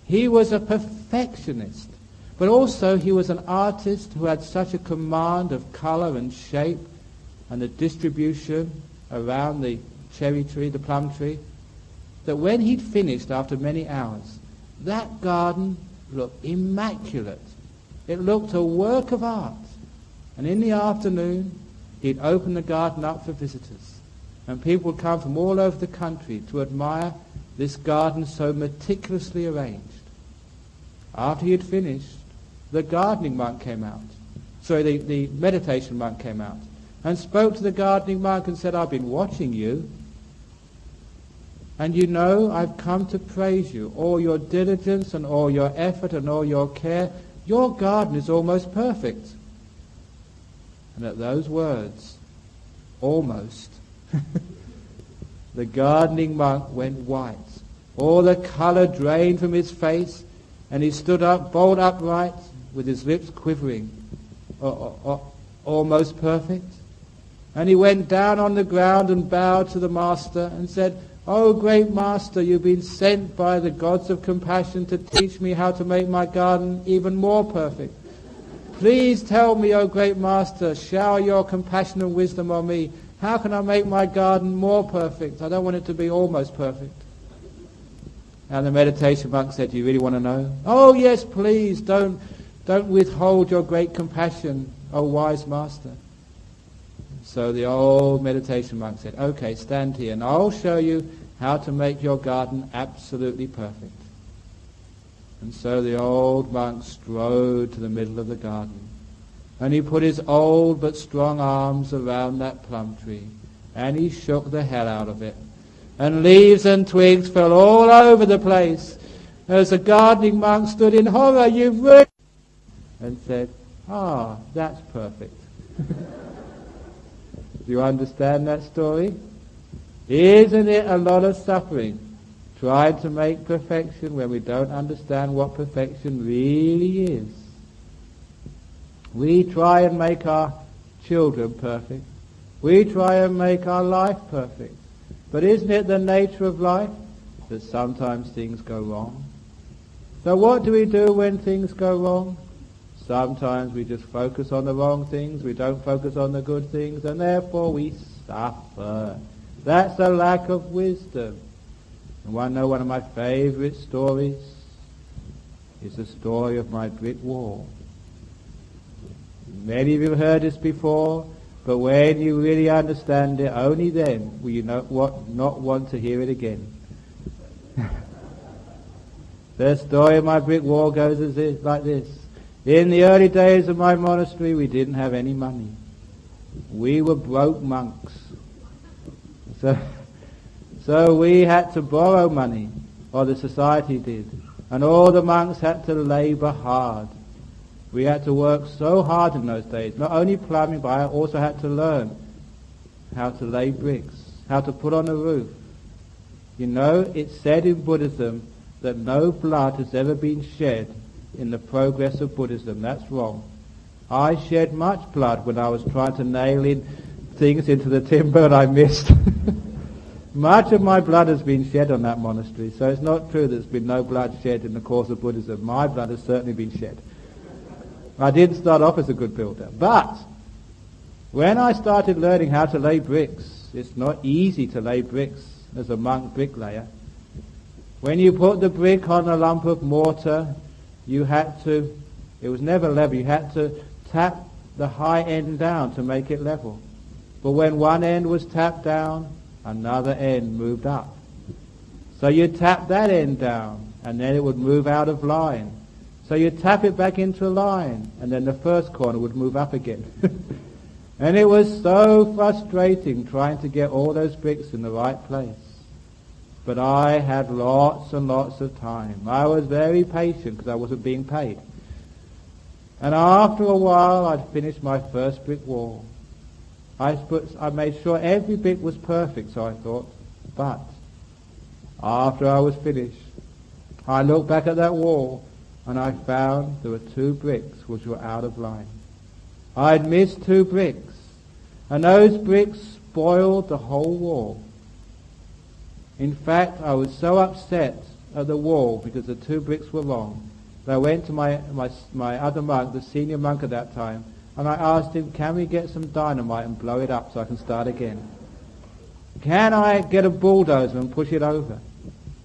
He was a perfectionist, but also he was an artist who had such a command of color and shape and the distribution around the cherry tree, the plum tree, that when he'd finished after many hours, that garden looked immaculate. It looked a work of art. And in the afternoon, he'd open the garden up for visitors. And people would come from all over the country to admire this garden so meticulously arranged. After he had finished, the gardening monk came out. Sorry, the meditation monk came out and spoke to the gardening monk and said, I've been watching you. And you know, I've come to praise you. All your diligence and all your effort and all your care, your garden is almost perfect. And at those words, almost, the gardening monk went white. All the colour drained from his face, and he stood up, bolt upright, with his lips quivering. Almost perfect. And he went down on the ground and bowed to the Master and said, "Oh, great Master, you've been sent by the gods of compassion to teach me how to make my garden even more perfect. Please tell me, O great Master, shower your compassion and wisdom on me. How can I make my garden more perfect? I don't want it to be almost perfect." And the meditation monk said, "Do you really want to know?" "Oh, yes, please. Don't withhold your great compassion, O wise Master." So the old meditation monk said, "Okay, stand here and I'll show you how to make your garden absolutely perfect." And so the old monk strode to the middle of the garden, and he put his old but strong arms around that plum tree, and he shook the hell out of it. And leaves and twigs fell all over the place. As the gardening monk stood in horror, "You've ruined," and said, "Ah, that's perfect." Do you understand that story? Isn't it a lot of suffering trying to make perfection when we don't understand what perfection really is? We try and make our children perfect. We try and make our life perfect. But isn't it the nature of life that sometimes things go wrong? So what do we do when things go wrong? Sometimes we just focus on the wrong things, we don't focus on the good things, and therefore we suffer. That's a lack of wisdom. And one of my favorite stories is the story of my brick wall. Many of you have heard this before, but when you really understand it, only then will you not want to hear it again. The story of my brick wall goes like this. In the early days of my monastery, we didn't have any money. We were broke monks. So we had to borrow money, or the society did. And all the monks had to labour hard. We had to work so hard in those days, not only plumbing, but I also had to learn how to lay bricks, how to put on a roof. You know, it's said in Buddhism that no blood has ever been shed in the progress of Buddhism. That's wrong. I shed much blood when I was trying to nail in things into the timber and I missed. Much of my blood has been shed on that monastery, so it's not true that there's been no blood shed in the course of Buddhism. My blood has certainly been shed. I didn't start off as a good builder, but when I started learning how to lay bricks, it's not easy to lay bricks as a monk bricklayer. When you put the brick on a lump of mortar, it was never level, you had to tap the high end down to make it level. But when one end was tapped down, another end moved up. So you tap that end down, and then it would move out of line. So you tap it back into line, and then the first corner would move up again. And it was so frustrating trying to get all those bricks in the right place. But I had lots and lots of time. I was very patient because I wasn't being paid. And after a while, I'd finished my first brick wall. I made sure every brick was perfect, so I thought. But after I was finished, I looked back at that wall, and I found there were 2 bricks which were out of line. I'd missed 2 bricks, and those bricks spoiled the whole wall. In fact, I was so upset at the wall because the 2 bricks were wrong that I went to my other monk, the senior monk at that time, and I asked him, "Can we get some dynamite and blow it up so I can start again? Can I get a bulldozer and push it over?"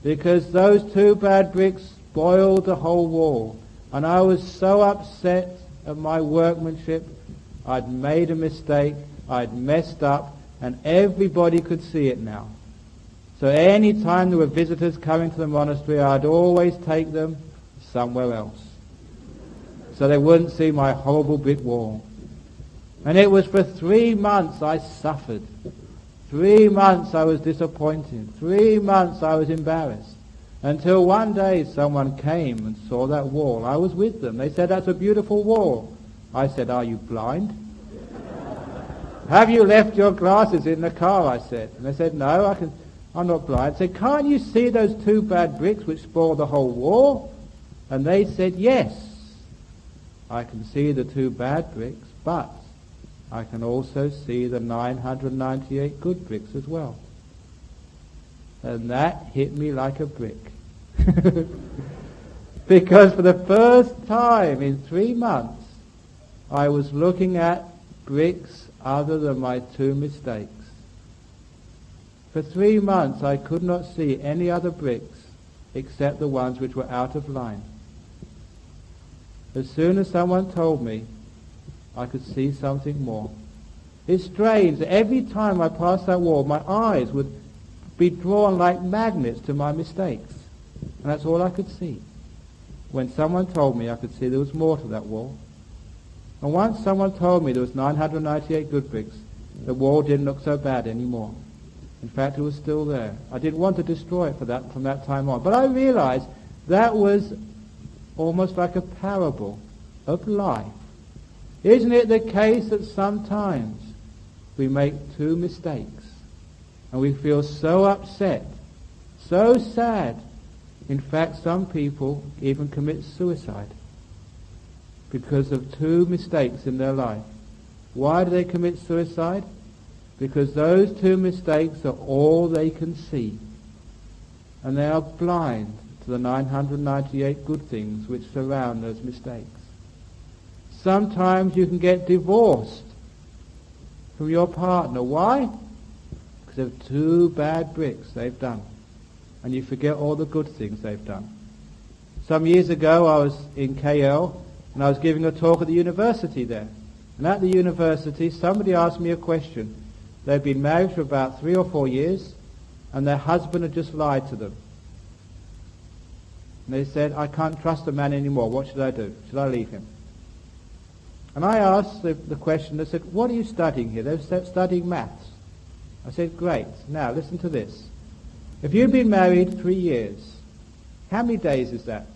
Because those 2 bad bricks spoiled the whole wall. And I was so upset at my workmanship. I'd made a mistake, I'd messed up, and everybody could see it now. So any time there were visitors coming to the monastery, I'd always take them somewhere else, so they wouldn't see my horrible brick wall. And it was for 3 months I suffered. 3 months I was disappointed. 3 months I was embarrassed. Until one day someone came and saw that wall. I was with them. They said, "That's a beautiful wall." I said, "Are you blind?" "Have you left your glasses in the car?" I said. And they said, "No, I'm not blind." I said, "Can't you see those 2 bad bricks which spoil the whole wall?" And they said, "Yes, I can see the 2 bad bricks, but I can also see the 998 good bricks as well." And that hit me like a brick. Because for the first time in 3 months, I was looking at bricks other than my 2 mistakes. For 3 months I could not see any other bricks except the ones which were out of line. As soon as someone told me, I could see something more. It's strange that every time I passed that wall, my eyes would be drawn like magnets to my mistakes. And that's all I could see. When someone told me, I could see there was more to that wall. And once someone told me there was 998 good bricks, the wall didn't look so bad anymore. In fact, it was still there. I didn't want to destroy it from that time on. But I realized that was almost like a parable of life. Isn't it the case that sometimes we make 2 mistakes and we feel so upset, so sad? In fact, some people even commit suicide because of 2 mistakes in their life. Why do they commit suicide? Because those 2 mistakes are all they can see. And they are blind to the 998 good things which surround those mistakes. Sometimes you can get divorced from your partner. Why? Because of 2 bad bricks they've done. And you forget all the good things they've done. Some years ago I was in KL and I was giving a talk at the university there. And at the university somebody asked me a question. They'd been married for about 3 or 4 years and their husband had just lied to them. And they said, "I can't trust the man anymore. What should I do? Should I leave him?" And I asked the question, they said, "What are you studying here?" They were studying maths. I said, "Great. Now listen to this. If you've been married 3 years, how many days is that?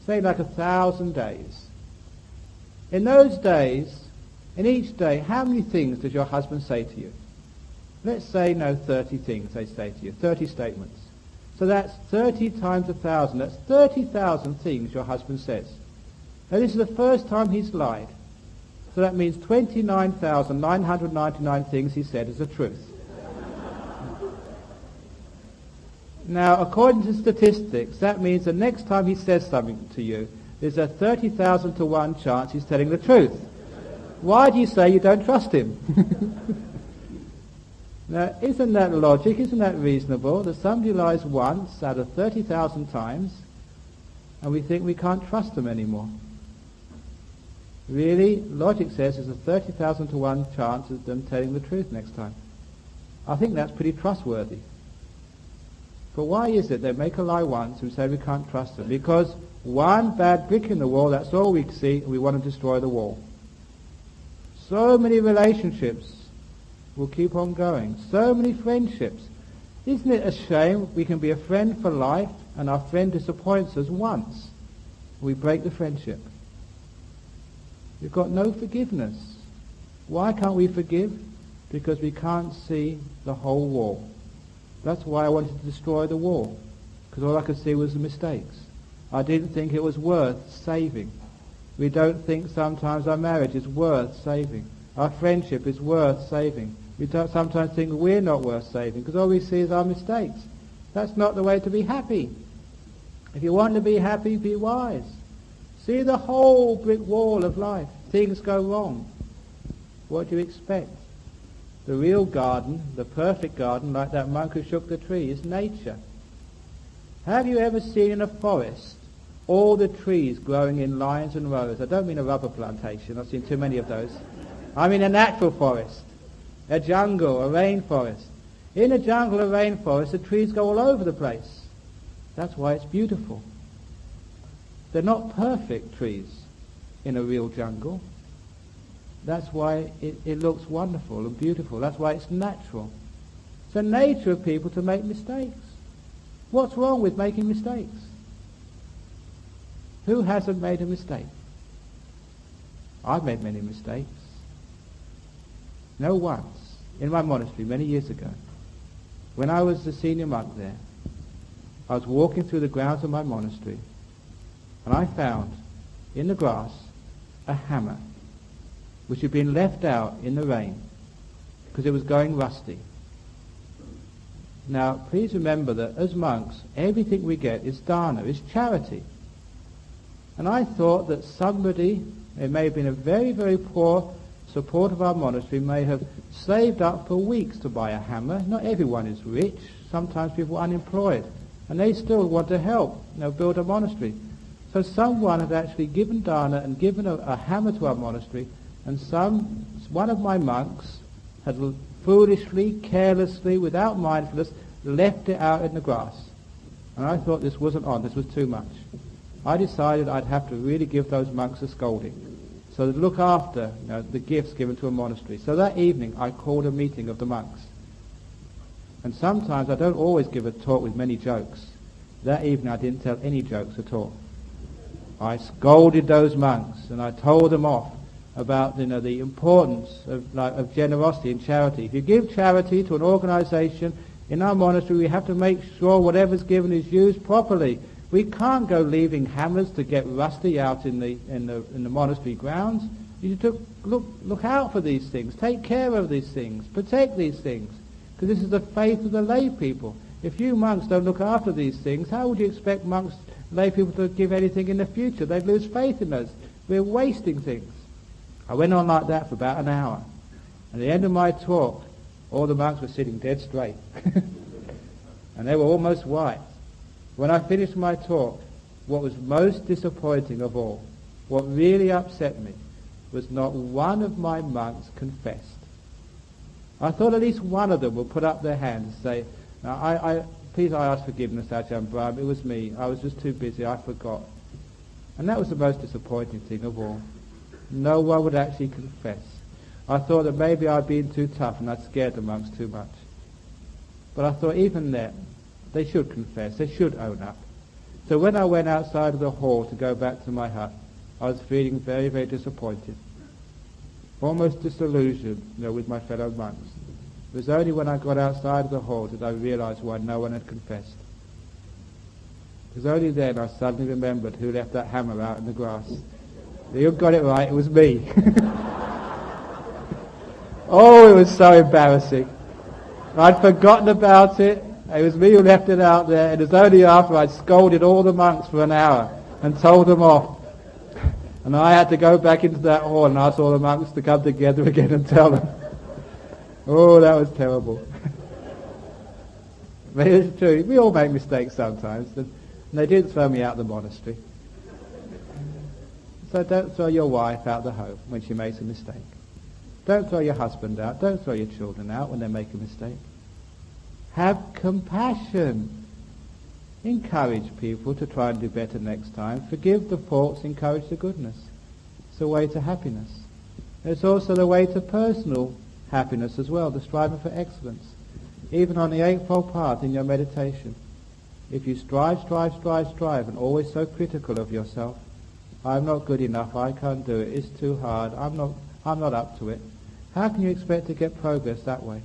Say like 1,000 days. In those days, in each day, how many things does your husband say to you? Let's say 30 things they say to you, 30 statements. So that's 30 times 1,000. That's 30,000 things your husband says. Now this is the first time he's lied. So that means 29,999 things he said is the truth. Now, according to statistics, that means the next time he says something to you, there's a 30,000 to 1 chance he's telling the truth. Why do you say you don't trust him? Now, isn't that logic? Isn't that reasonable? That somebody lies once out of 30,000 times, and we think we can't trust them anymore. Really, logic says there's a 30,000 to 1 chance of them telling the truth next time. I think that's pretty trustworthy. But why is it they make a lie once and say we can't trust them? Because 1 bad brick in the wall, that's all we see, and we want to destroy the wall. So many relationships will keep on going. So many friendships. Isn't it a shame we can be a friend for life and our friend disappoints us once? We break the friendship. We've got no forgiveness. Why can't we forgive? Because we can't see the whole wall. That's why I wanted to destroy the wall, because all I could see was the mistakes. I didn't think it was worth saving. We don't think sometimes our marriage is worth saving. Our friendship is worth saving. We don't sometimes think we're not worth saving, because all we see is our mistakes. That's not the way to be happy. If you want to be happy, be wise. See the whole brick wall of life. Things go wrong. What do you expect? The real garden, the perfect garden, like that monk who shook the tree, is nature. Have you ever seen in a forest all the trees growing in lines and rows? I don't mean a rubber plantation. I've seen too many of those. I mean a natural forest, a jungle, a rainforest. In a jungle, a rainforest, the trees go all over the place. That's why it's beautiful. They're not perfect trees in a real jungle. That's why it looks wonderful and beautiful. That's why it's natural. the nature of people to make mistakes. What's wrong with making mistakes? Who hasn't made a mistake? I've made many mistakes. No, once, in my monastery many years ago, when I was the senior monk there, I was walking through the grounds of my monastery, and I found in the grass a hammer which had been left out in the rain because it was going rusty. Now, please remember that as monks, everything we get is dana, is charity. And I thought that somebody, it may have been a very, very poor supporter of our monastery, may have saved up for weeks to buy a hammer. Not everyone is rich. Sometimes people are unemployed, and they still want to help, build a monastery. So someone had actually given dana and given a hammer to our monastery, and one of my monks had foolishly, carelessly, without mindfulness, left it out in the grass. And I thought this wasn't on, this was too much. I decided I'd have to really give those monks a scolding. So to look after the gifts given to a monastery. So that evening I called a meeting of the monks. And sometimes I don't always give a talk with many jokes. That evening I didn't tell any jokes at all. I scolded those monks and I told them off about the importance of generosity and charity. If you give charity to an organization in our monastery, we have to make sure whatever's given is used properly. We can't go leaving hammers to get rusty out in the monastery grounds. You need to look out for these things, take care of these things, protect these things, because this is the faith of the lay people. If you monks don't look after these things, how would you expect monks, lay people, to give anything in the future? They'd lose faith in us. We're wasting things. I went on like that for about an hour. At the end of my talk, all the monks were sitting dead straight. And they were almost white. When I finished my talk, what was most disappointing of all, what really upset me, was not one of my monks confessed. I thought at least one of them would put up their hand and say, please, I ask forgiveness, Ajahn Brahm, it was me, I was just too busy, I forgot. And that was the most disappointing thing of all. No one would actually confess. I thought that maybe I'd been too tough and I'd scared the monks too much. But I thought even then, they should confess, they should own up. So when I went outside of the hall to go back to my hut, I was feeling very, very disappointed. Almost disillusioned, with my fellow monks. It was only when I got outside of the hall that I realized why no one had confessed. It was only then I suddenly remembered who left that hammer out in the grass. You got it right, it was me. Oh, it was so embarrassing. I'd forgotten about it. It was me who left it out there. It was only after I'd scolded all the monks for an hour and told them off. And I had to go back into that hall and ask all the monks to come together again and tell them. Oh, that was terrible. But it's true. We all make mistakes sometimes. And they didn't throw me out of the monastery. So don't throw your wife out the home when she makes a mistake. Don't throw your husband out. Don't throw your children out when they make a mistake. Have compassion. Encourage people to try and do better next time. Forgive the faults, encourage the goodness. It's the way to happiness. It's also the way to personal happiness as well, the striving for excellence. Even on the Eightfold Path in your meditation. If you strive, and always so critical of yourself, I'm not good enough, I can't do it, it's too hard, I'm not up to it. How can you expect to get progress that way?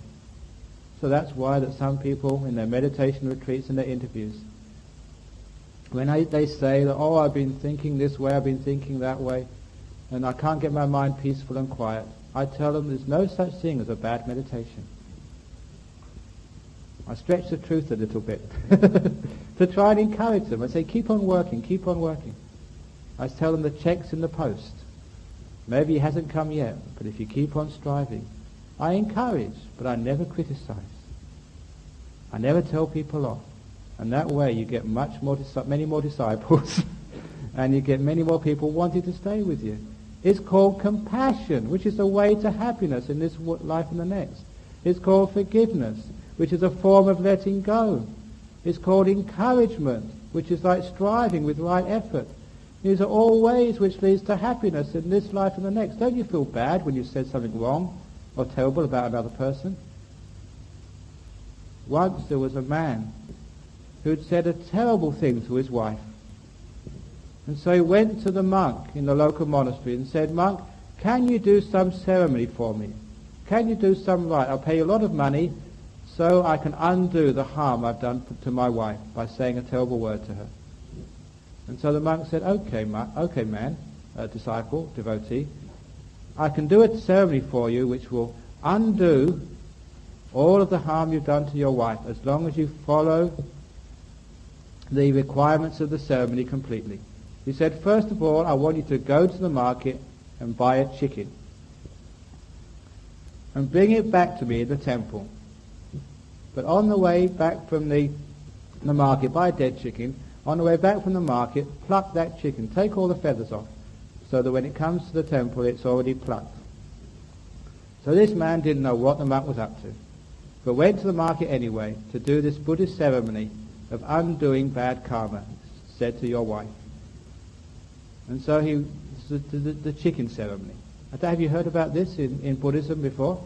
So that's why that some people in their meditation retreats and their interviews, when they say that, I've been thinking this way, I've been thinking that way, and I can't get my mind peaceful and quiet, I tell them there's no such thing as a bad meditation. I stretch the truth a little bit to try and encourage them. I say, keep on working, keep on working. I tell them the check's in the post. Maybe it hasn't come yet, but if you keep on striving, I encourage, but I never criticize. I never tell people off. And that way you get many more disciples and you get many more people wanting to stay with you. It's called compassion, which is the way to happiness in this life and the next. It's called forgiveness, which is a form of letting go. It's called encouragement, which is like striving with right effort. These are all ways which leads to happiness in this life and the next. Don't you feel bad when you said something wrong or terrible about another person? once there was a man who'd said a terrible thing to his wife. And so he went to the monk in the local monastery and said, "Monk, can you do some ceremony for me? Can you do some rite? I'll pay you a lot of money so I can undo the harm I've done to my wife by saying a terrible word to her." And so the monk said, okay man, disciple, devotee, I can do a ceremony for you which will undo all of the harm you've done to your wife as long as you follow the requirements of the ceremony completely. He said, first of all, I want you to go to the market and buy a chicken and bring it back to me in the temple. But on the way back from the market, buy a dead chicken. On the way back from the market, pluck that chicken. Take all the feathers off so that when it comes to the temple, it's already plucked. So this man didn't know what the monk was up to, but went to the market anyway to do this Buddhist ceremony of undoing bad karma said to your wife. And so the chicken ceremony. Have you heard about this in Buddhism before?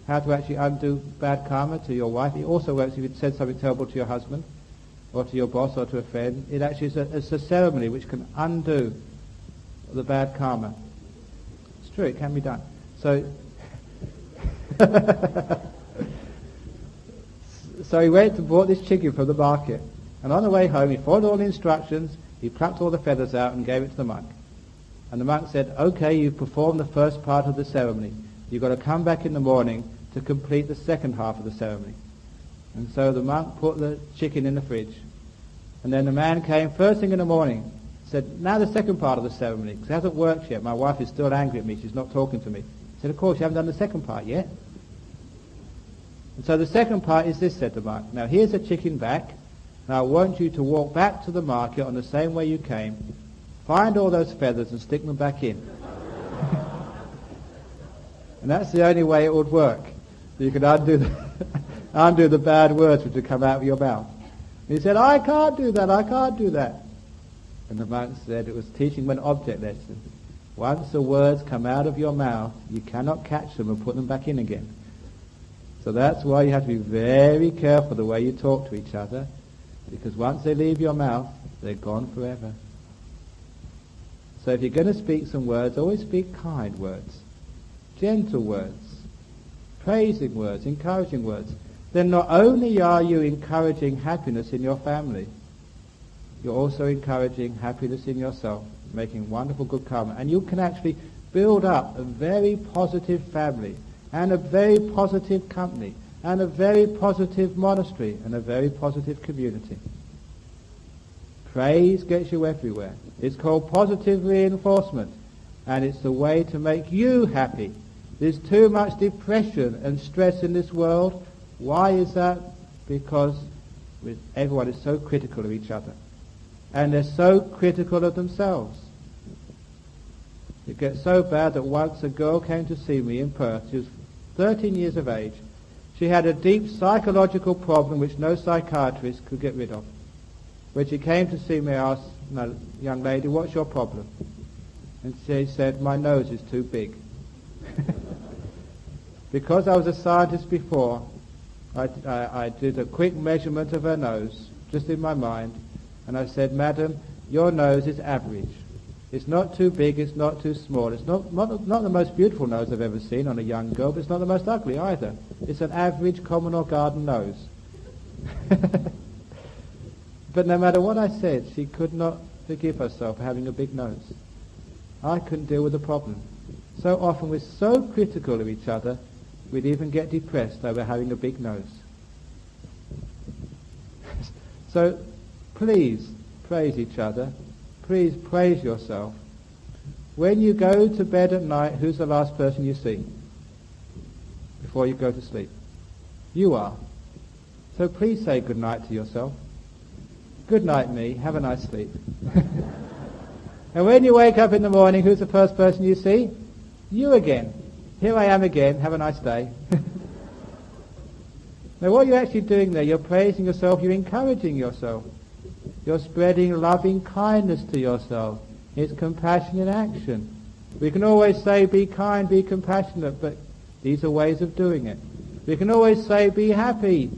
How to actually undo bad karma to your wife. It also works if you'd said something terrible to your husband or to your boss or to a friend. It actually is a ceremony which can undo the bad karma. It's true, it can be done. So so he went and bought this chicken from the market, and on the way home he followed all the instructions. He plucked all the feathers out and gave it to the monk. And the monk said, okay, you've performed the first part of the ceremony. You've got to come back in the morning to complete the second half of the ceremony. And so the monk put the chicken in the fridge. And then the man came first thing in the morning, said, now the second part of the ceremony, because it hasn't worked yet. My wife is still angry at me. She's not talking to me. He said, of course, you haven't done the second part yet. And so the second part is this, said the monk. Now here's a chicken back. Now I want you to walk back to the market on the same way you came, find all those feathers and stick them back in. And that's the only way it would work. You could undo the bad words which would come out of your mouth. And he said, I can't do that, I can't do that. And the monk said it was teaching him an object lesson. Once the words come out of your mouth, you cannot catch them and put them back in again. So that's why you have to be very careful the way you talk to each other, because once they leave your mouth, they're gone forever. So if you're going to speak some words, always speak kind words, gentle words, praising words, encouraging words. Then not only are you encouraging happiness in your family, you're also encouraging happiness in yourself, making wonderful good karma. And you can actually build up a very positive family, and a very positive company, and a very positive monastery, and a very positive community. Praise gets you everywhere. It's called positive reinforcement, and it's the way to make you happy. There's too much depression and stress in this world. Why is that? Because everyone is so critical of each other, and they're so critical of themselves. It gets so bad that once a girl came to see me in Perth. She was 13 years of age. She had a deep psychological problem which no psychiatrist could get rid of. When she came to see me, I asked, no, young lady, what's your problem? And she said, my nose is too big. Because I was a scientist before, I did a quick measurement of her nose, just in my mind, and I said, madam, your nose is average. It's not too big, it's not too small. It's not the most beautiful nose I've ever seen on a young girl, but it's not the most ugly either. It's an average common or garden nose. But no matter what I said, she could not forgive herself for having a big nose. I couldn't deal with the problem. So often we're so critical of each other, we'd even get depressed over having a big nose. So please praise each other. Please praise yourself. When you go to bed at night, who's the last person you see before you go to sleep? You are. So please say good night to yourself. Good night, me. Have a nice sleep. And when you wake up in the morning, who's the first person you see? You again. Here I am again. Have a nice day. Now what you're actually doing there, you're praising yourself, you're encouraging yourself. You're spreading loving kindness to yourself. It's compassion in action. We can always say, be kind, be compassionate, but these are ways of doing it. We can always say, be happy.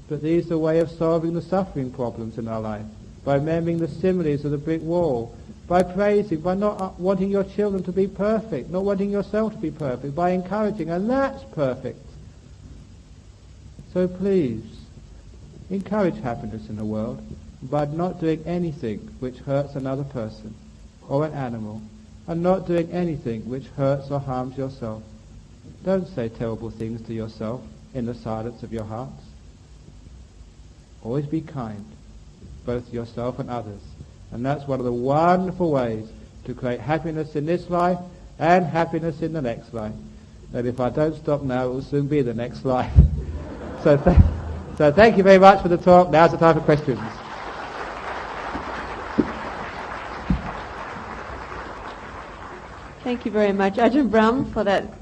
But these are a way of solving the suffering problems in our life. By remembering the similes of the brick wall. By praising, by not wanting your children to be perfect, not wanting yourself to be perfect, by encouraging, and that's perfect. So please, encourage happiness in the world by not doing anything which hurts another person or an animal, and not doing anything which hurts or harms yourself. Don't say terrible things to yourself in the silence of your hearts. Always be kind, both to yourself and others. And that's one of the wonderful ways to create happiness in this life and happiness in the next life. And if I don't stop now, it will soon be the next life. So thank you very much for the talk. Now's the time for questions. Thank you very much, Ajahn Brahm, for that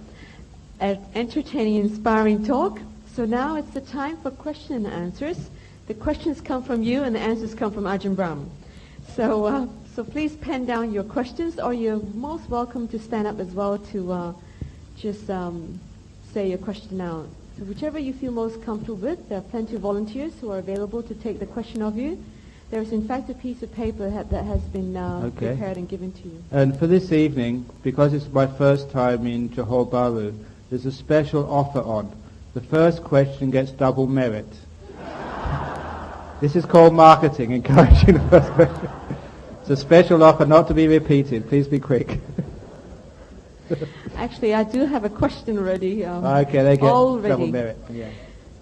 entertaining, inspiring talk. So now it's the time for question and answers. The questions come from you and the answers come from Ajahn Brahm. So please pen down your questions, or you're most welcome to stand up as well to just say your question out. So whichever you feel most comfortable with. There are plenty of volunteers who are available to take the question of you. There is in fact a piece of paper that has been prepared and given to you. And for this evening, because it's my first time in Johor Bahru, there's a special offer on. The first question gets double merit. This is called marketing, encouraging the first question. It's a special offer not to be repeated. Please be quick. Actually, I do have a question already. Okay, they get already. double merit. Yeah.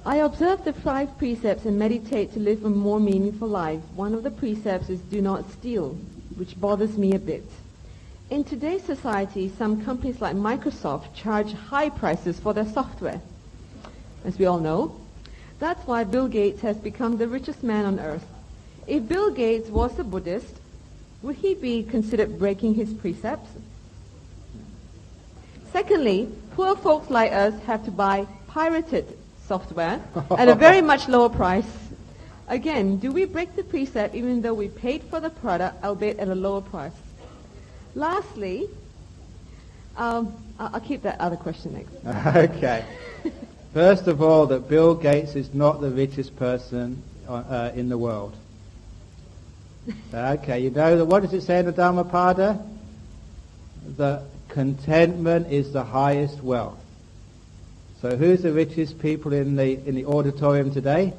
I observe the 5 precepts and meditate to live a more meaningful life. One of the precepts is do not steal, which bothers me a bit. In today's society, some companies like Microsoft charge high prices for their software, as we all know. That's why Bill Gates has become the richest man on earth. If Bill Gates was a Buddhist, would he be considered breaking his precepts? Secondly, poor folks like us have to buy pirated software at a very much lower price. Again, do we break the precept even though we paid for the product, albeit at a lower price? Lastly, I'll keep that other question next. Okay. First of all, that Bill Gates is not the richest person in the world. Okay, you know, what does it say in the Dhammapada? That contentment is the highest wealth. So who's the richest people in the auditorium today?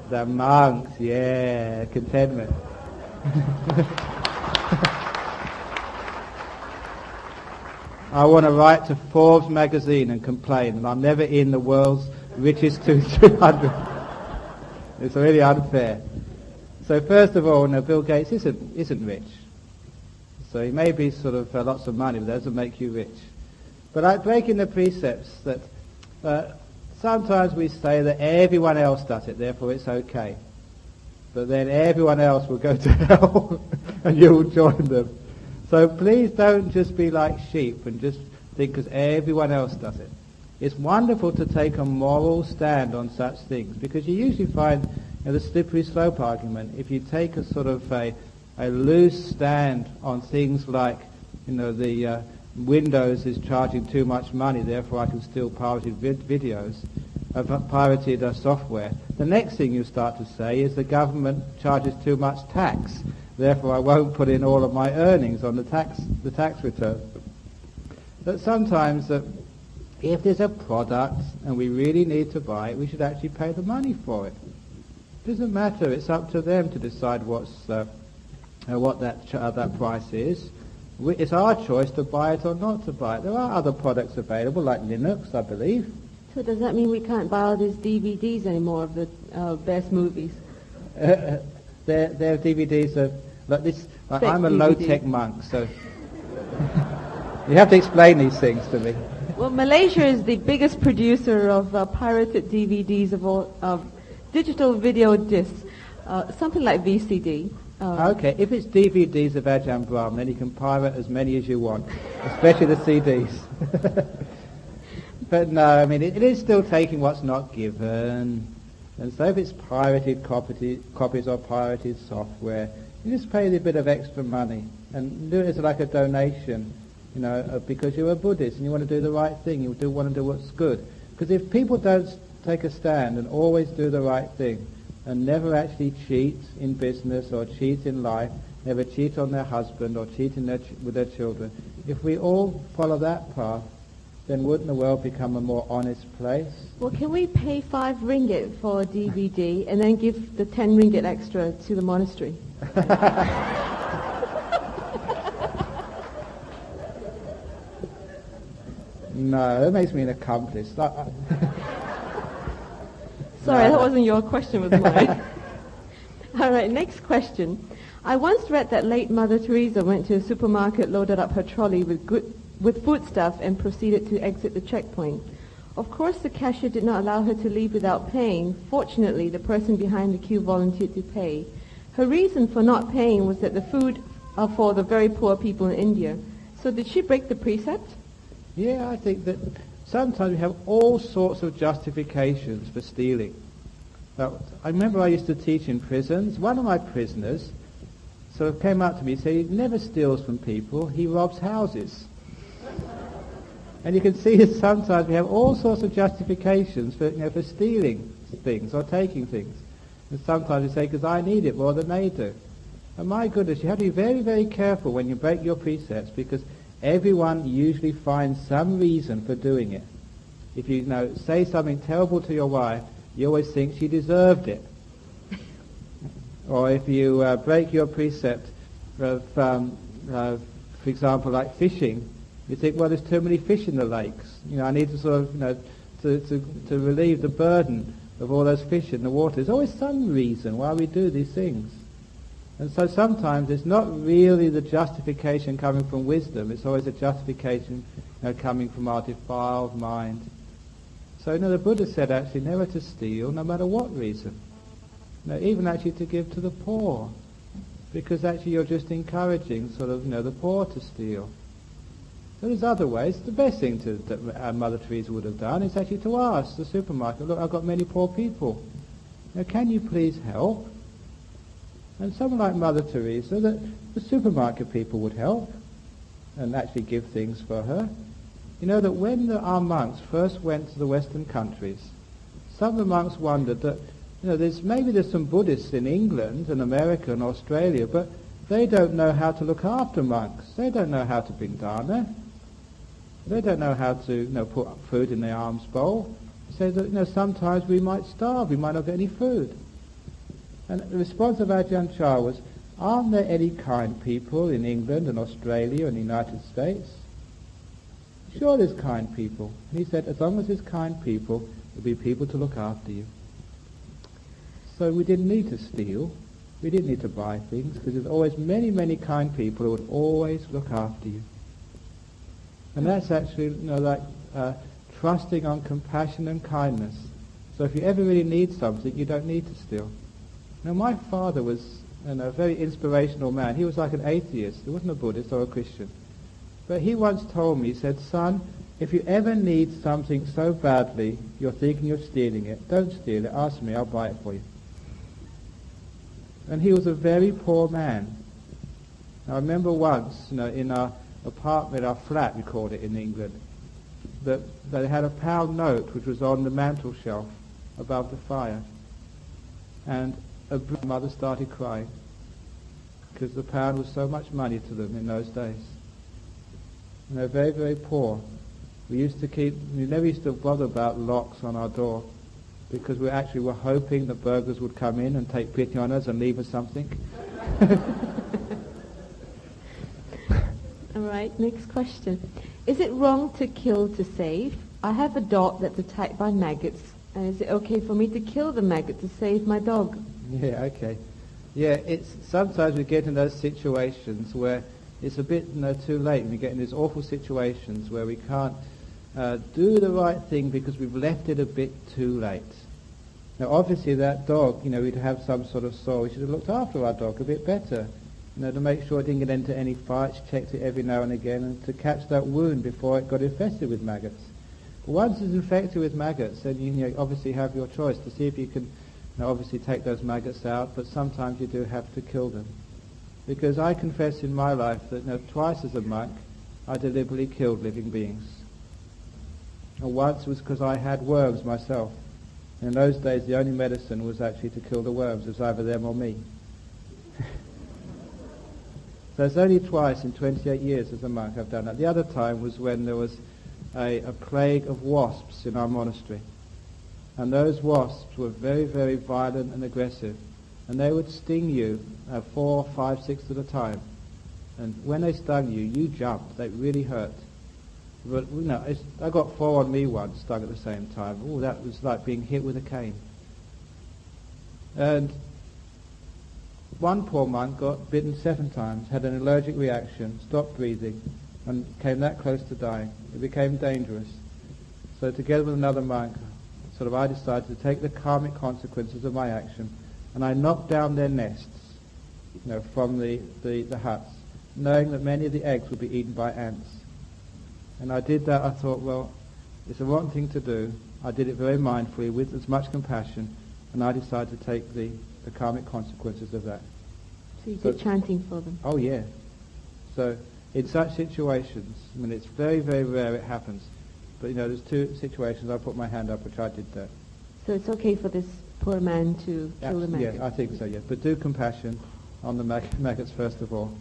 The monks, yeah, contentment. I want to write to Forbes magazine and complain that I'm never in the world's richest 300. It's really unfair. So first of all, no, Bill Gates isn't rich. So he may be sort of lots of money, but that doesn't make you rich. But like breaking the precepts, that sometimes we say that everyone else does it, therefore it's okay. But then everyone else will go to hell and you will join them. So please don't just be like sheep and just think because everyone else does it. It's wonderful to take a moral stand on such things, because you usually find the slippery slope argument. If you take a sort of a loose stand on things like, the Windows is charging too much money, therefore I can steal pirated videos, pirated software. The next thing you start to say is the government charges too much tax, therefore I won't put in all of my earnings on the tax return. But sometimes if there's a product and we really need to buy it, we should actually pay the money for it. It doesn't matter, it's up to them to decide what that price is. It's our choice to buy it or not to buy it. There are other products available, like Linux, I believe. So does that mean we can't buy all these DVDs anymore of the best movies? Their DVDs are like this. Like I'm a low-tech monk, so you have to explain these things to me. Well, Malaysia is the biggest producer of pirated DVDs of digital video discs, something like VCD. Okay, if it's DVDs of Ajahn Brahm, then you can pirate as many as you want, especially the CDs. But no, I mean, it is still taking what's not given. And so if it's pirated copies or pirated software, you just pay a bit of extra money and do it as like a donation, because you're a Buddhist and you want to do the right thing. You do want to do what's good. Because if people don't take a stand and always do the right thing and never actually cheat in business or cheat in life, never cheat on their husband or cheat with their children, if we all follow that path, then wouldn't the world become a more honest place? Well, can we pay 5 ringgit for a DVD and then give the 10 ringgit extra to the monastery? No, that makes me an accomplice. Sorry, that wasn't your question, it was mine. All right, next question. I once read that late Mother Teresa went to a supermarket, loaded up her trolley with foodstuff, and proceeded to exit the checkpoint. Of course, the cashier did not allow her to leave without paying. Fortunately, the person behind the queue volunteered to pay. Her reason for not paying was that the food are for the very poor people in India. So did she break the precept? Yeah, I think that sometimes we have all sorts of justifications for stealing. I remember I used to teach in prisons. One of my prisoners sort of came up to me and said he never steals from people, he robs houses. And you can see that sometimes we have all sorts of justifications for stealing things or taking things. And sometimes we say, because I need it more than they do. And my goodness, you have to be very, very careful when you break your precepts, because everyone usually finds some reason for doing it. If you say something terrible to your wife, you always think she deserved it. Or if you break your precept of, for example, like fishing, you think, well, there's too many fish in the lakes. I need to sort of, to relieve the burden of all those fish in the water. There's always some reason why we do these things. And so sometimes it's not really the justification coming from wisdom, it's always a justification coming from our defiled mind. So the Buddha said actually never to steal, no matter what reason. Even actually to give to the poor, because actually you're just encouraging sort of the poor to steal. So there's other ways. The best thing that Mother Teresa would have done is actually to ask the supermarket, look, I've got many poor people. Can you please help? And someone like Mother Teresa, the supermarket people would help and actually give things for her. That when our monks first went to the Western countries, some of the monks wondered that there's some Buddhists in England and America and Australia, but they don't know how to look after monks. They don't know how to bring dana. They don't know how to put food in their alms bowl. So that sometimes we might starve, we might not get any food. And the response of Ajahn Chah was, aren't there any kind people in England and Australia and the United States? Sure, there's kind people. And he said, as long as there's kind people, there'll be people to look after you. So we didn't need to steal. We didn't need to buy things, because there's always many, many kind people who would always look after you. And that's actually trusting on compassion and kindness. So if you ever really need something, you don't need to steal. My father was a very inspirational man. He was like an atheist. He wasn't a Buddhist or a Christian. But he once told me, he said, son, if you ever need something so badly you're thinking of stealing it, don't steal it. Ask me, I'll buy it for you. And he was a very poor man. I remember once, in our apartment, our flat, we called it in England, that they had a pound note which was on the mantel shelf above the fire. And a mother started crying because the pound was so much money to them in those days. And they're very, very poor. We never used to bother about locks on our door, because we actually were hoping that burglars would come in and take pity on us and leave us something. All right, next question. Is it wrong to kill to save? I have a dog that's attacked by maggots, and is it okay for me to kill the maggot to save my dog? Yeah, okay. Yeah, sometimes we get in those situations where it's a bit too late. We get in these awful situations where we can't do the right thing because we've left it a bit too late. Now, obviously, that dog, we'd have some sort of sore. We should have looked after our dog a bit better, to make sure it didn't get into any fights, checked it every now and again, and to catch that wound before it got infested with maggots. But once it's infected with maggots, then you obviously have your choice to see if you can obviously take those maggots out, but sometimes you do have to kill them. Because I confess in my life that twice as a monk, I deliberately killed living beings. And once it was because I had worms myself. And in those days, the only medicine was actually to kill the worms. It was either them or me. So it's only twice in 28 years as a monk I've done that. The other time was when there was a plague of wasps in our monastery. And those wasps were very, very violent and aggressive. And they would sting you 4, 5, 6 at a time. And when they stung you, you jumped. They really hurt. But I got 4 on me once, stung at the same time. Oh, that was like being hit with a cane. And one poor monk got bitten 7 times, had an allergic reaction, stopped breathing, and came that close to dying. It became dangerous. So together with another monk, I decided to take the karmic consequences of my action, and I knocked down their nests, from the huts, knowing that many of the eggs would be eaten by ants. And I did that. I thought, well, it's a wrong thing to do. I did it very mindfully, with as much compassion, and I decided to take the karmic consequences of that. So you did chanting for them? Oh, yeah. So in such situations, it's very, very rare it happens. But, there's 2 situations I put my hand up which I did that. So it's okay for this poor man to kill the maggot? Yeah, I think so, yes. But do compassion on the maggots first of all.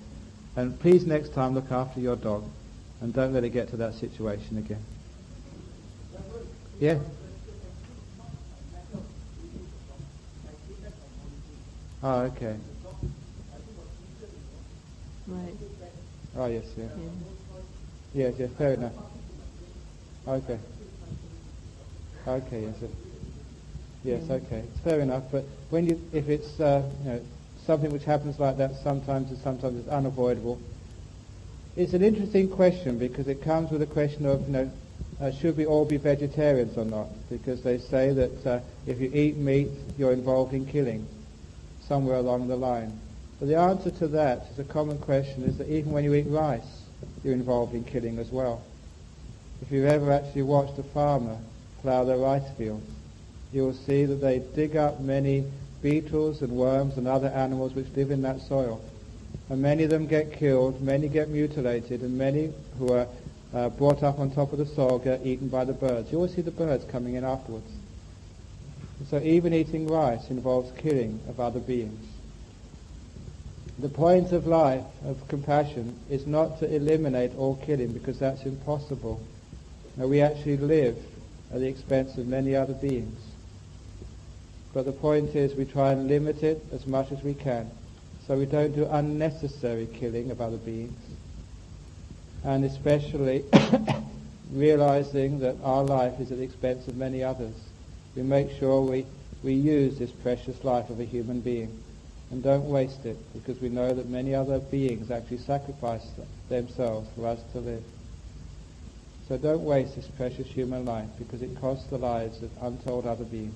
And please next time look after your dog and don't let it get to that situation again. Yeah? Oh, okay. Right. Oh, yes, yeah. Yes, fair enough. Okay. Okay, yes, okay. It's fair enough, but if it's something which happens like that, sometimes it's unavoidable. It's an interesting question because it comes with a question of should we all be vegetarians or not? Because they say that if you eat meat, you're involved in killing somewhere along the line. But the answer to that is a common question: is that even when you eat rice, you're involved in killing as well. If you've ever actually watched a farmer plough their rice fields, you will see that they dig up many beetles and worms and other animals which live in that soil. And many of them get killed, many get mutilated, and many who are brought up on top of the soil get eaten by the birds. You always see the birds coming in afterwards. And so even eating rice involves killing of other beings. The point of life, of compassion, is not to eliminate all killing, because that's impossible. Now, we actually live at the expense of many other beings. But the point is we try and limit it as much as we can, so we don't do unnecessary killing of other beings. And especially realizing that our life is at the expense of many others. We make sure we use this precious life of a human being and don't waste it, because we know that many other beings actually sacrifice themselves for us to live. So don't waste this precious human life, because it costs the lives of untold other beings.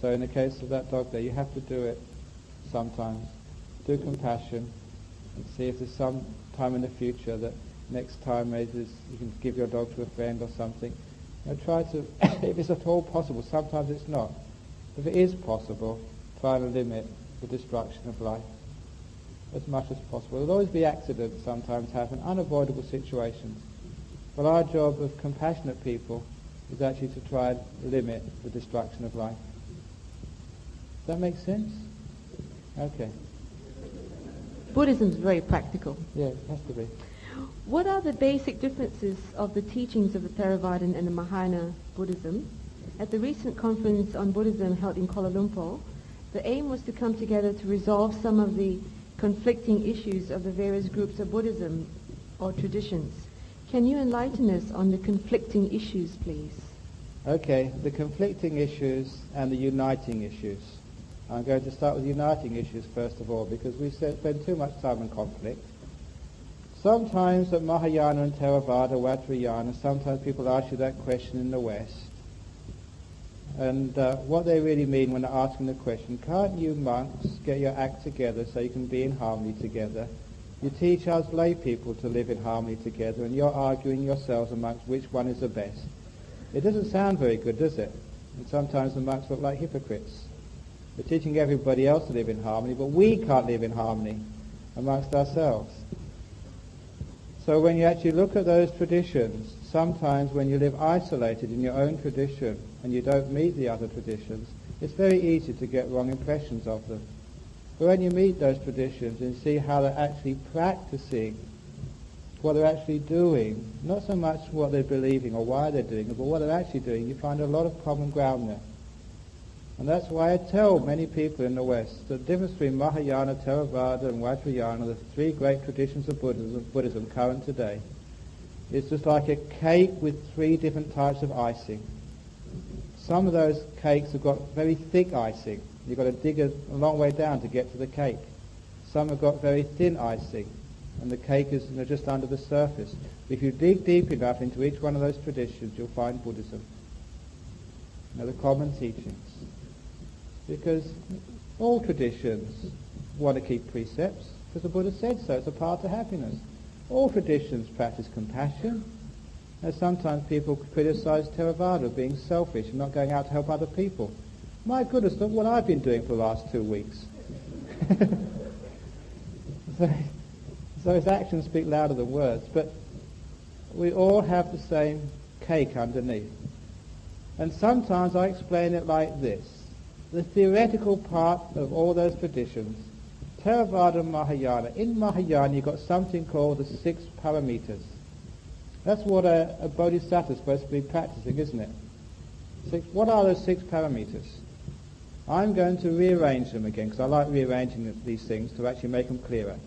So in the case of that dog there, you have to do it sometimes. Do compassion and see if there's some time in the future that next time maybe you can give your dog to a friend or something. Try to, if it's at all possible, sometimes it's not. If it is possible, try to limit the destruction of life as much as possible. There'll always be accidents sometimes happen, unavoidable situations. But our job of compassionate people is actually to try and limit the destruction of life. Does that make sense? Okay. Buddhism is very practical. Yeah, it has to be. What are the basic differences of the teachings of the Theravadan and the Mahayana Buddhism? At the recent conference on Buddhism held in Kuala Lumpur, the aim was to come together to resolve some of the conflicting issues of the various groups of Buddhism or traditions. Can you enlighten us on the conflicting issues, please? Okay, the conflicting issues and the uniting issues. I'm going to start with the uniting issues first of all, because we spend too much time in conflict. Sometimes at Mahayana and Theravada, Vajrayana, sometimes people ask you that question in the West. And what they really mean when they're asking the question, can't you monks get your act together so you can be in harmony together? You teach us lay people to live in harmony together, and you're arguing yourselves amongst which one is the best. It doesn't sound very good, does it? And sometimes the monks look like hypocrites. We're teaching everybody else to live in harmony, but we can't live in harmony amongst ourselves. So when you actually look at those traditions, sometimes when you live isolated in your own tradition and you don't meet the other traditions, it's very easy to get wrong impressions of them. But when you meet those traditions and see how they're actually practicing, what they're actually doing, not so much what they're believing or why they're doing it, but what they're actually doing, you find a lot of common ground there. And that's why I tell many people in the West the difference between Mahayana, Theravada and Vajrayana, the three great traditions of Buddhism current today, is just like a cake with three different types of icing. Some of those cakes have got very thick icing. You've got to dig a long way down to get to the cake. Some have got very thin icing, and the cake is just under the surface. If you dig deep enough into each one of those traditions, you'll find Buddhism. The common teachings. Because all traditions want to keep precepts, because the Buddha said so. It's a path to happiness. All traditions practice compassion. And sometimes people criticize Theravada being selfish and not going out to help other people. My goodness, look what I've been doing for the last 2 weeks. So his actions speak louder than words. But we all have the same cake underneath. And sometimes I explain it like this. The theoretical part of all those traditions, Theravada and Mahayana. In Mahayana you've got something called the 6 paramitas. That's what a bodhisattva is supposed to be practicing, isn't it? What are those 6 paramitas? I'm going to rearrange them again, because I like rearranging these things to actually make them clearer.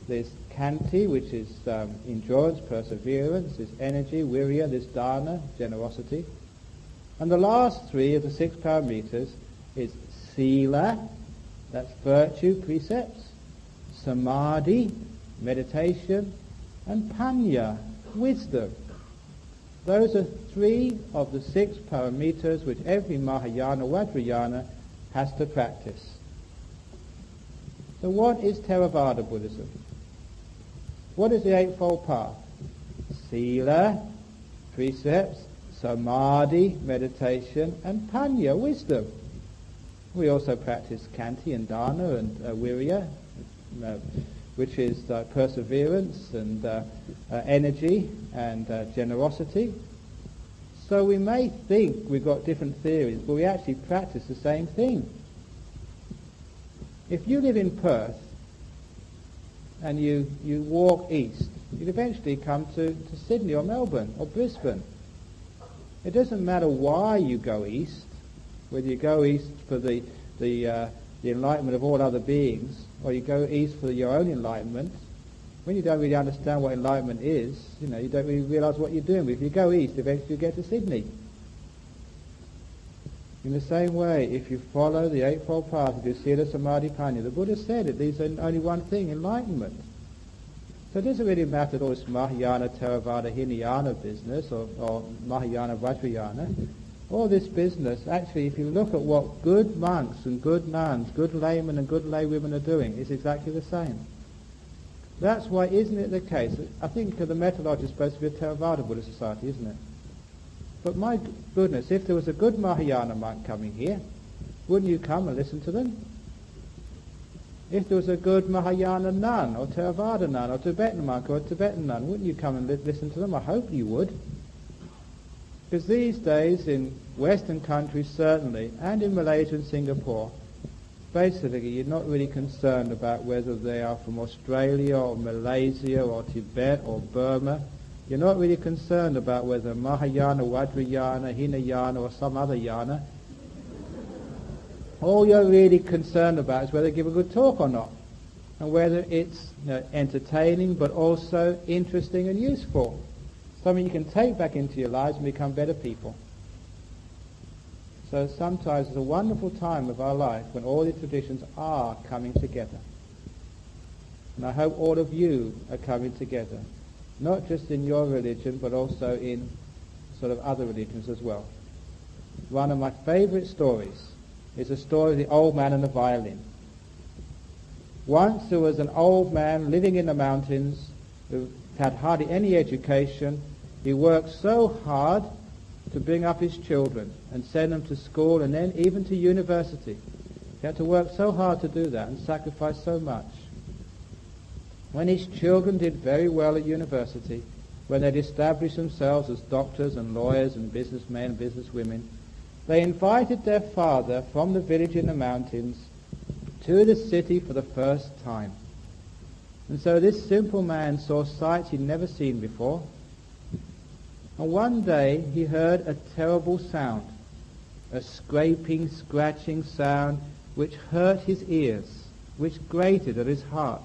There's Kanti, which is endurance, perseverance. There's energy, virya. There's dana, generosity. And the last 3 of the 6 paramitas is sila, that's virtue, precepts, samadhi, meditation, and panya, wisdom. Those are 3 of the 6 paramitas which every Mahayana, Vajrayana has to practice. So what is Theravada Buddhism? What is the Eightfold Path? Sila, precepts, samadhi, meditation, and panya, wisdom. We also practice Kanti and dana and virya, which is perseverance and energy and generosity. So we may think we've got different theories, but we actually practice the same thing. If you live in Perth and you walk east, you'd eventually come to Sydney or Melbourne or Brisbane. It doesn't matter why you go east, whether you go east for the enlightenment of all other beings, or you go east for your own enlightenment. When you don't really understand what enlightenment is, you don't really realise what you're doing. But if you go east, eventually you get to Sydney. In the same way, if you follow the Eightfold Path, you do Sila, Samadhi, Panya, the Buddha said it leads to only one thing, enlightenment. So it doesn't really matter all this Mahayana, Theravada, Hinayana business, or Mahayana, Vajrayana. All this business, actually, if you look at what good monks and good nuns, good laymen and good laywomen are doing, it's exactly the same. That's why, isn't it the case? I think the Metta Lodge is supposed to be a Theravada Buddhist society, isn't it? But my goodness, if there was a good Mahayana monk coming here, wouldn't you come and listen to them? If there was a good Mahayana nun, or Theravada nun, or Tibetan monk, or a Tibetan nun, wouldn't you come and listen to them? I hope you would. Because these days, in Western countries certainly, and in Malaysia and Singapore, basically you're not really concerned about whether they are from Australia or Malaysia or Tibet or Burma. You're not really concerned about whether Mahayana, Vajrayana, Hinayana or some other yana. All you're really concerned about is whether they give a good talk or not, and whether it's entertaining but also interesting and useful. Something you can take back into your lives and become better people. So sometimes it's a wonderful time of our life when all the traditions are coming together. And I hope all of you are coming together, not just in your religion, but also in sort of other religions as well. One of my favorite stories is the story of the old man and the violin. Once there was an old man living in the mountains who had hardly any education. He worked so hard to bring up his children and send them to school and then even to university. He had to work so hard to do that and sacrifice so much. When his children did very well at university, when they'd established themselves as doctors and lawyers and businessmen and businesswomen, they invited their father from the village in the mountains to the city for the first time. And so this simple man saw sights he'd never seen before. And one day he heard a terrible sound, a scraping, scratching sound which hurt his ears, which grated at his heart.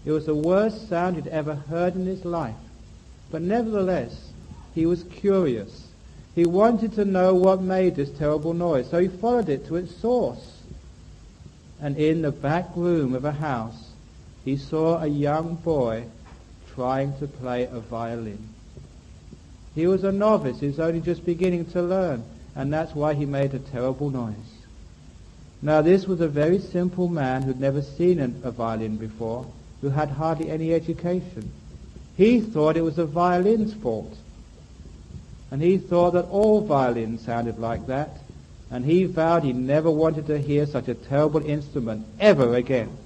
It was the worst sound he'd ever heard in his life. But nevertheless, he was curious. He wanted to know what made this terrible noise, so he followed it to its source. And in the back room of a house, he saw a young boy trying to play a violin. He was a novice, he was only just beginning to learn, and that's why he made a terrible noise. Now this was a very simple man who'd never seen a violin before, who had hardly any education. He thought it was the violin's fault. And he thought that all violins sounded like that, and he vowed he never wanted to hear such a terrible instrument ever again.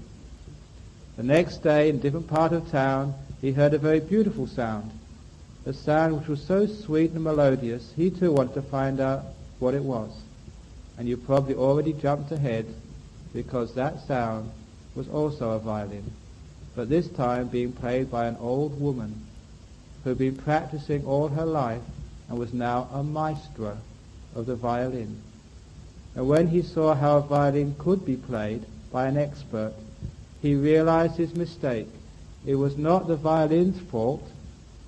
The next day, in a different part of town, he heard a very beautiful sound, a sound which was so sweet and melodious, he too wanted to find out what it was. And you probably already jumped ahead, because that sound was also a violin, but this time being played by an old woman who had been practicing all her life and was now a maestro of the violin. And when he saw how a violin could be played by an expert, he realized his mistake. It was not the violin's fault,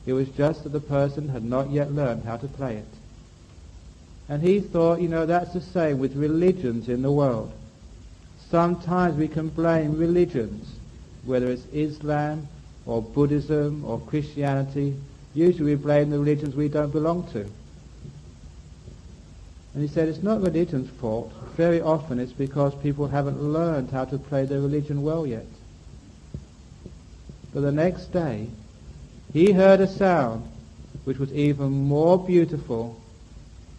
it was just that the person had not yet learned how to play it. And he thought, that's the same with religions in the world. Sometimes we can blame religions, whether it's Islam or Buddhism or Christianity. Usually we blame the religions we don't belong to. And he said it's not religion's fault. Very often it's because people haven't learned how to play their religion well yet. But the next day, he heard a sound which was even more beautiful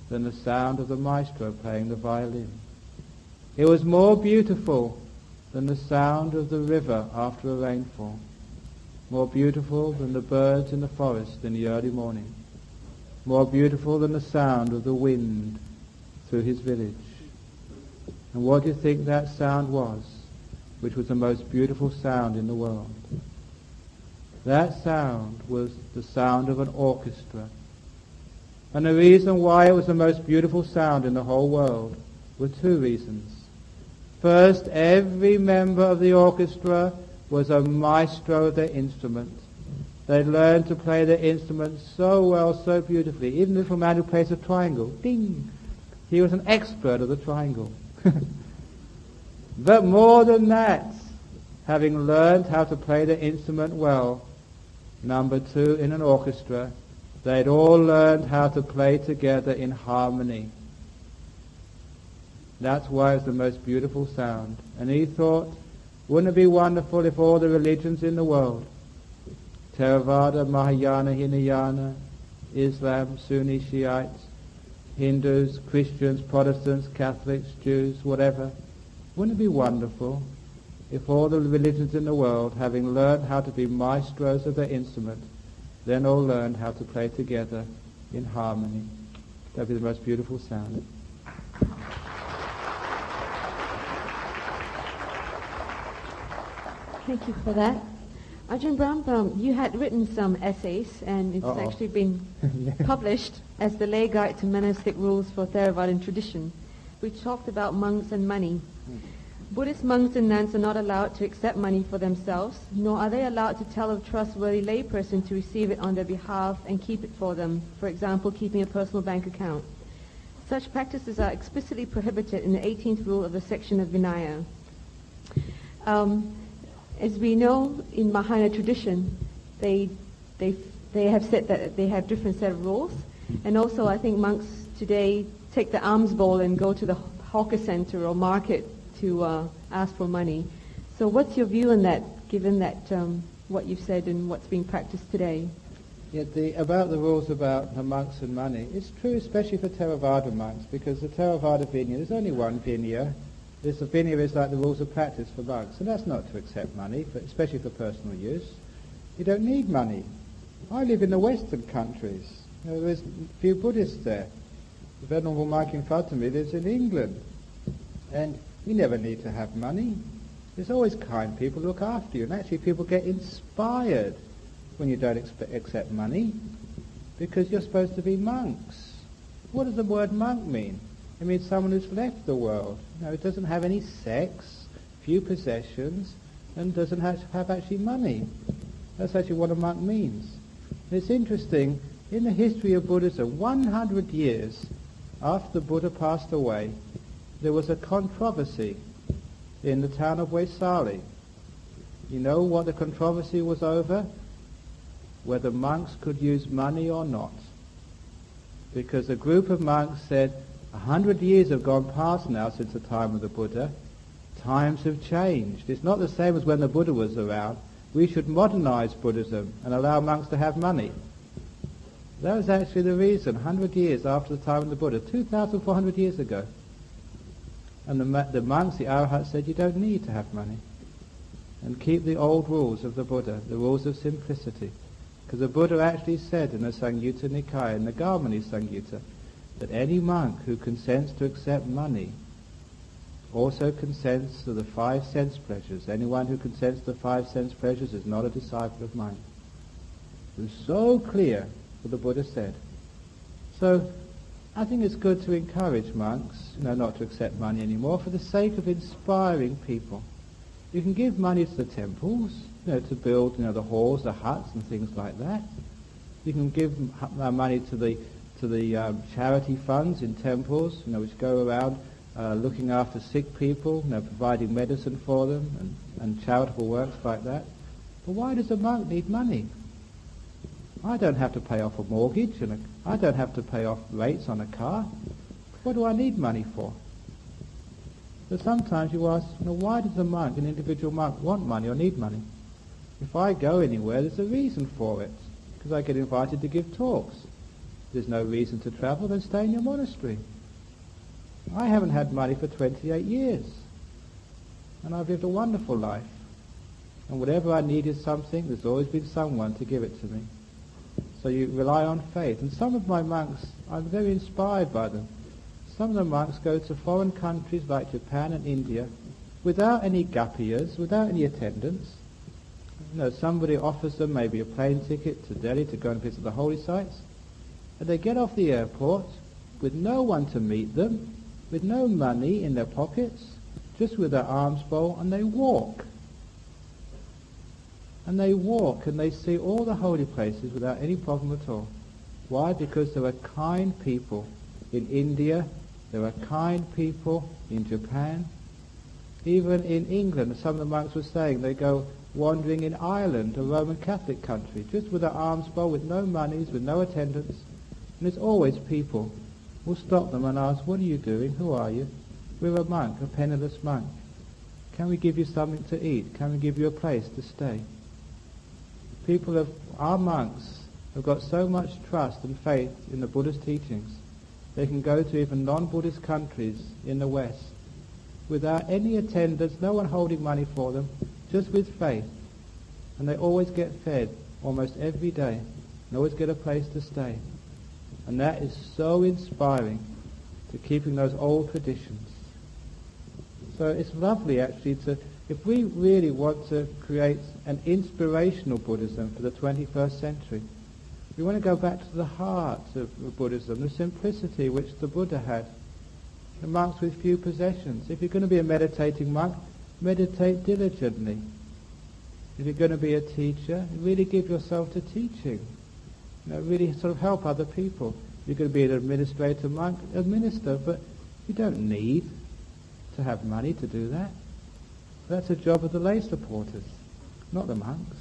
than the sound of the maestro playing the violin. It was more beautiful than the sound of the river after a rainfall, more beautiful than the birds in the forest in the early morning, more beautiful than the sound of the wind through his village. And what do you think that sound was, which was the most beautiful sound in the world? That sound was the sound of an orchestra. And the reason why it was the most beautiful sound in the whole world were two reasons. First, every member of the orchestra was a maestro of their instrument. They learned to play their instrument so well, so beautifully. Even the little man who plays a triangle, ding, he was an expert of the triangle. But more than that, having learned how to play the instrument well, number two, in an orchestra, they'd all learned how to play together in harmony. That's why it's the most beautiful sound. And he thought, wouldn't it be wonderful if all the religions in the world, Theravada, Mahayana, Hinayana, Islam, Sunni, Shiites, Hindus, Christians, Protestants, Catholics, Jews, whatever, wouldn't it be wonderful if all the religions in the world, having learned how to be maestros of their instrument, then all learned how to play together in harmony? That would be the most beautiful sound. Thank you for that. Ajahn Brahm, you had written some essays, and it's actually been published as the Lay Guide to Monastic Rules for Theravadan Tradition, which talked about monks and money. Buddhist monks and nuns are not allowed to accept money for themselves, nor are they allowed to tell a trustworthy layperson to receive it on their behalf and keep it for them, for example, keeping a personal bank account. Such practices are explicitly prohibited in the 18th rule of the section of Vinaya. As we know, in Mahayana tradition, they have said that they have different set of rules, and also I think monks today take the alms bowl and go to the hawker center or market to ask for money. So what's your view on that, given that what you've said and what's being practiced today? Yeah, about the rules about the monks and money, it's true especially for Theravada monks, because the Theravada Vinaya, there's only one Vinaya. The Vinaya is like the rules of practice for monks, and that's not to accept money, especially for personal use. You don't need money. I live in the Western countries. There's few Buddhists there. The Venerable Monk in front of me lives in England. And you never need to have money. There's always kind people who look after you. And actually people get inspired when you don't accept money, because you're supposed to be monks. What does the word monk mean? It means someone who's left the world. It doesn't have any sex, few possessions, and doesn't have actually money. That's actually what a monk means. And it's interesting, in the history of Buddhism, 100 years after the Buddha passed away, there was a controversy in the town of Vaisali. You know what the controversy was over? Whether monks could use money or not. Because a group of monks said, 100 years have gone past now since the time of the Buddha. Times have changed. It's not the same as when the Buddha was around. We should modernize Buddhism and allow monks to have money. That was actually the reason, 100 years after the time of the Buddha, 2,400 years ago. And the monks, the arahats, said you don't need to have money. And keep the old rules of the Buddha, the rules of simplicity. Because the Buddha actually said in the Samyutta Nikaya, in the Garmani Samyutta, that any monk who consents to accept money also consents to the 5 sense pleasures. Anyone who consents to the 5 sense pleasures is not a disciple of mine. It was so clear what the Buddha said. So I think it's good to encourage monks, not to accept money anymore, for the sake of inspiring people. You can give money to the temples, to build, the halls, the huts, and things like that. You can give money to the charity funds in temples, which go around looking after sick people, providing medicine for them, and charitable works like that. But why does a monk need money? I don't have to pay off a mortgage, and I don't have to pay off rates on a car. What do I need money for? So sometimes you ask, why does a monk, an individual monk, want money or need money? If I go anywhere, there's a reason for it, because I get invited to give talks. There's no reason to travel, then stay in your monastery. I haven't had money for 28 years, and I've lived a wonderful life. And whatever I needed something, there's always been someone to give it to me. So you rely on faith. And some of my monks, I'm very inspired by them. Some of the monks go to foreign countries like Japan and India without any gapiyas, without any attendance. Somebody offers them maybe a plane ticket to Delhi to go and visit the holy sites, and they get off the airport with no one to meet them, with no money in their pockets, just with their arms bowl, and they walk. And they walk and they see all the holy places without any problem at all. Why? Because there are kind people in India, there are kind people in Japan. Even in England, some of the monks were saying they go wandering in Ireland, a Roman Catholic country, just with their arms bowl, with no monies, with no attendance. And there's always people who stop them and ask, what are you doing? Who are you? We're a monk, a penniless monk. Can we give you something to eat? Can we give you a place to stay? Our monks have got so much trust and faith in the Buddha's teachings, they can go to even non-Buddhist countries in the West without any attendance, no one holding money for them, just with faith. And they always get fed almost every day, and always get a place to stay. And that is so inspiring to keeping those old traditions. So it's lovely actually if we really want to create an inspirational Buddhism for the 21st century, we want to go back to the heart of Buddhism, the simplicity which the Buddha had. The monks with few possessions. If you're going to be a meditating monk, meditate diligently. If you're going to be a teacher, really give yourself to teaching. Really sort of help other people. If you're going to be an administrator monk, administer, but you don't need to have money to do that. That's a job of the lay supporters, not the monks.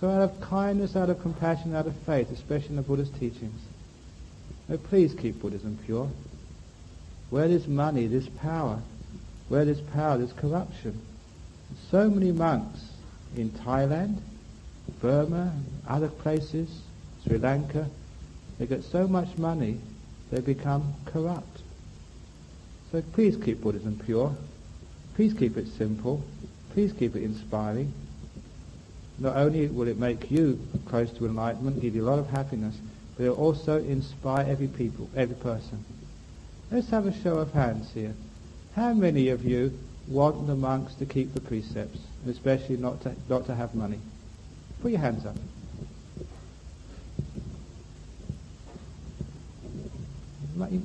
So out of kindness, out of compassion, out of faith, especially in the Buddha's teachings, please keep Buddhism pure. Where there's money, there's power. Where there's power, there's corruption. So many monks in Thailand, Burma, other places, Sri Lanka, they get so much money, they become corrupt. So please keep Buddhism pure. Please keep it simple. Please keep it inspiring. not only will it make you close to enlightenment, give you a lot of happiness, but it will also inspire every person. Let's have a show of hands here. How many of you want the monks to keep the precepts, especially not to have money? Put your hands up.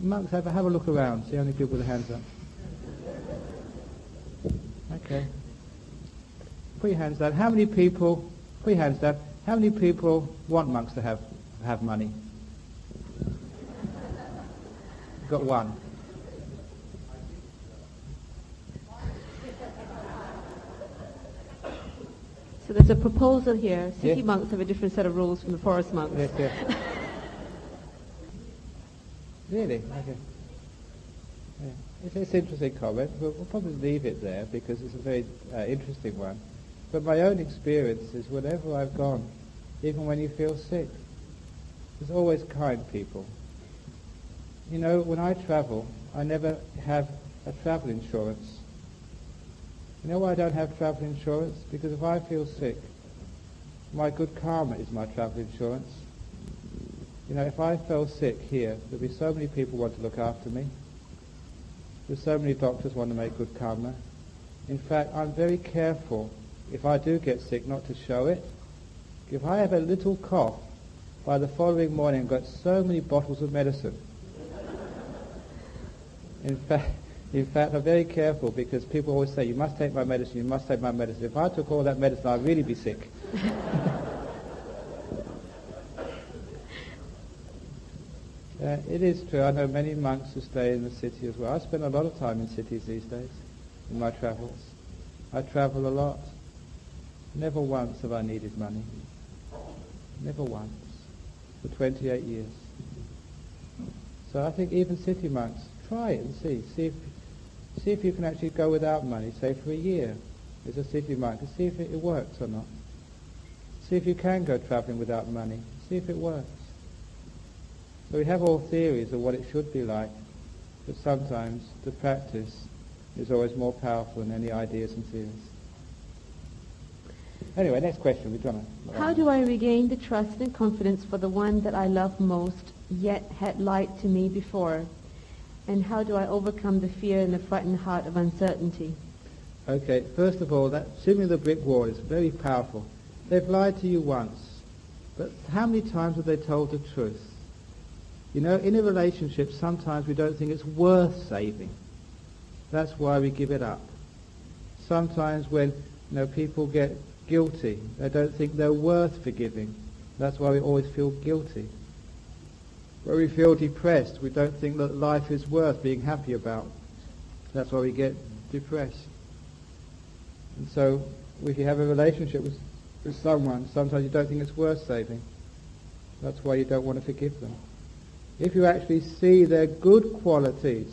Monks, have a look around, see how many people with their hands up. Okay. Put your hands down. How many people, put your hands down, how many people want monks to have money? Got one. So there's a proposal here. City Yes. monks have a different set of rules from the forest monks. Yes, yes. Really? Okay. Yeah. It's an interesting comment. We'll probably leave it there because it's a very interesting one. But my own experience is whenever I've gone, even when you feel sick, there's always kind people. You know, when I travel, I never have a travel insurance. You know why I don't have travel insurance? Because if I feel sick, my good karma is my travel insurance. You know, if I fell sick here, there'd be so many people want to look after me. There's so many doctors want to make good karma. In fact, I'm very careful, if I do get sick, not to show it. If I have a little cough, by the following morning I've got so many bottles of medicine. In fact, I'm very careful because people always say, you must take my medicine, you must take my medicine. If I took all that medicine, I'd really be sick. It is true. I know many monks who stay in the city as well. I spend a lot of time in cities these days, in my travels. I travel a lot. Never once have I needed money. Never once. For 28 years. So I think even city monks, try it and see. See if you can actually go without money, say for a year, as a city monk, and see if it works or not. See if you can go travelling without money. See if it works. So we have all theories of what it should be like, but sometimes the practice is always more powerful than any ideas and theories. Anyway, next question. We're trying to... How do I regain the trust and confidence for the one that I love most, yet had lied to me before? And how do I overcome the fear and the frightened heart of uncertainty? Okay, first of all, that assuming the brick wall is very powerful. They've lied to you once, but how many times have they told the truth? You know, in a relationship, sometimes we don't think it's worth saving. That's why we give it up. Sometimes when people get guilty, they don't think they're worth forgiving. That's why we always feel guilty. When we feel depressed, we don't think that life is worth being happy about. That's why we get depressed. And so, if you have a relationship with someone, sometimes you don't think it's worth saving. That's why you don't want to forgive them. If you actually see their good qualities,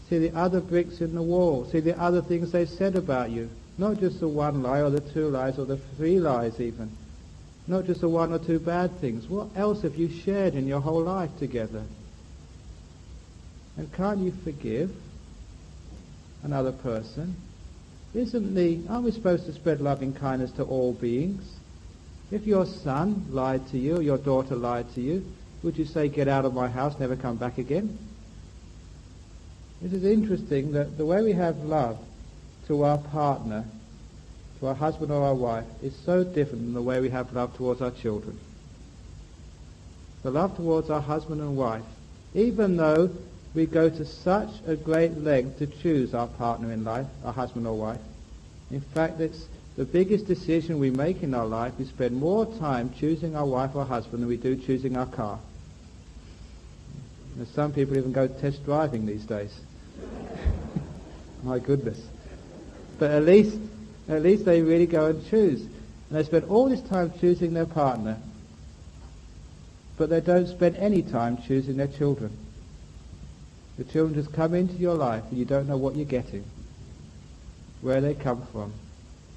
see the other bricks in the wall, see the other things they said about you, not just the one lie or the two lies or the three lies even, not just the one or two bad things. What else have you shared in your whole life together? And can't you forgive another person? Aren't we supposed to spread loving kindness to all beings? If your son lied to you, or your daughter lied to you, would you say, get out of my house, never come back again? It is interesting that the way we have love to our partner, to our husband or our wife, is so different than the way we have love towards our children. The love towards our husband and wife, even though we go to such a great length to choose our partner in life, our husband or wife, in fact it's the biggest decision we make in our life. We spend more time choosing our wife or husband than we do choosing our car. And some people even go test driving these days. My goodness. But at least they really go and choose. And they spend all this time choosing their partner, but they don't spend any time choosing their children. The children just come into your life and you don't know what you're getting, where they come from.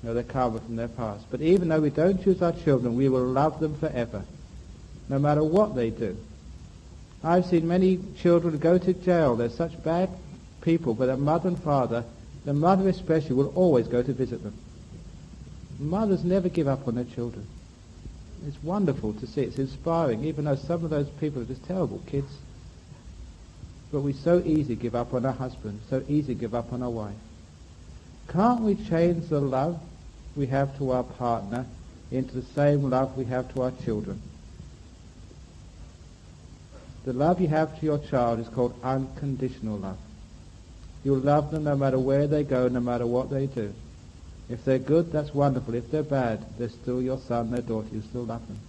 They karma from their past. But even though we don't choose our children, we will love them forever, no matter what they do. I've seen many children go to jail. They're such bad people, but their mother and father, the mother especially, will always go to visit them. Mothers never give up on their children. It's wonderful to see. It's inspiring, even though some of those people are just terrible kids. But we so easily give up on our husband, so easily give up on our wife. Can't we change the love we have to our partner into the same love we have to our children? The love you have to your child is called unconditional love. You'll love them no matter where they go, no matter what they do. If they're good, that's wonderful. If they're bad, they're still your son, their daughter. You still love them.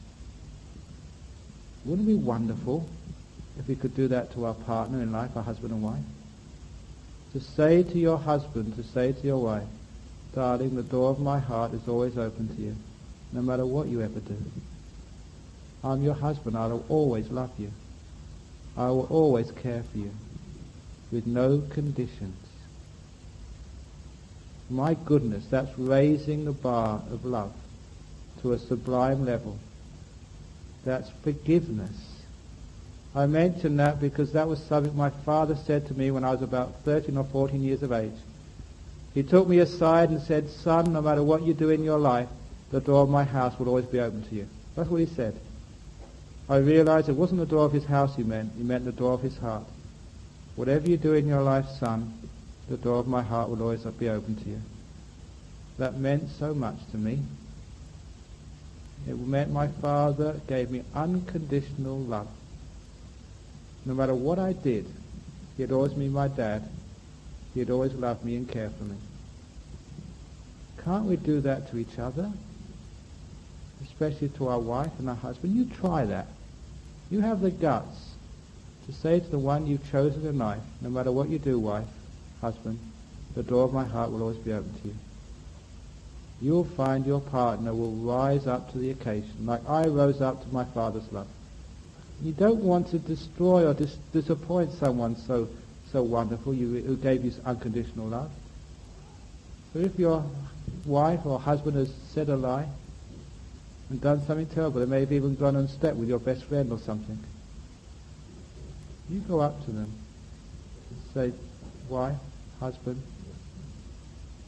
Wouldn't it be wonderful if we could do that to our partner in life, our husband and wife? To say to your husband, to say to your wife, darling, the door of my heart is always open to you, no matter what you ever do. I'm your husband. I will always love you. I will always care for you, with no conditions. My goodness, that's raising the bar of love to a sublime level. That's forgiveness. I mention that because that was something my father said to me when I was about 13 or 14 years of age. He took me aside and said, son, no matter what you do in your life, the door of my house will always be open to you. That's what he said. I realized it wasn't the door of his house he meant the door of his heart. Whatever you do in your life, son, the door of my heart will always be open to you. That meant so much to me. It meant my father gave me unconditional love. No matter what I did, he'd always be my dad. He'd always love me and care for me. Can't we do that to each other? Especially to our wife and our husband. You try that. You have the guts to say to the one you've chosen in life, no matter what you do, wife, husband, the door of my heart will always be open to you. You'll find your partner will rise up to the occasion, like I rose up to my father's love. You don't want to destroy or disappoint someone so wonderful who gave you unconditional love. So if your wife or husband has said a lie and done something terrible, they may have even gone on step with your best friend or something, you go up to them and say, wife, husband,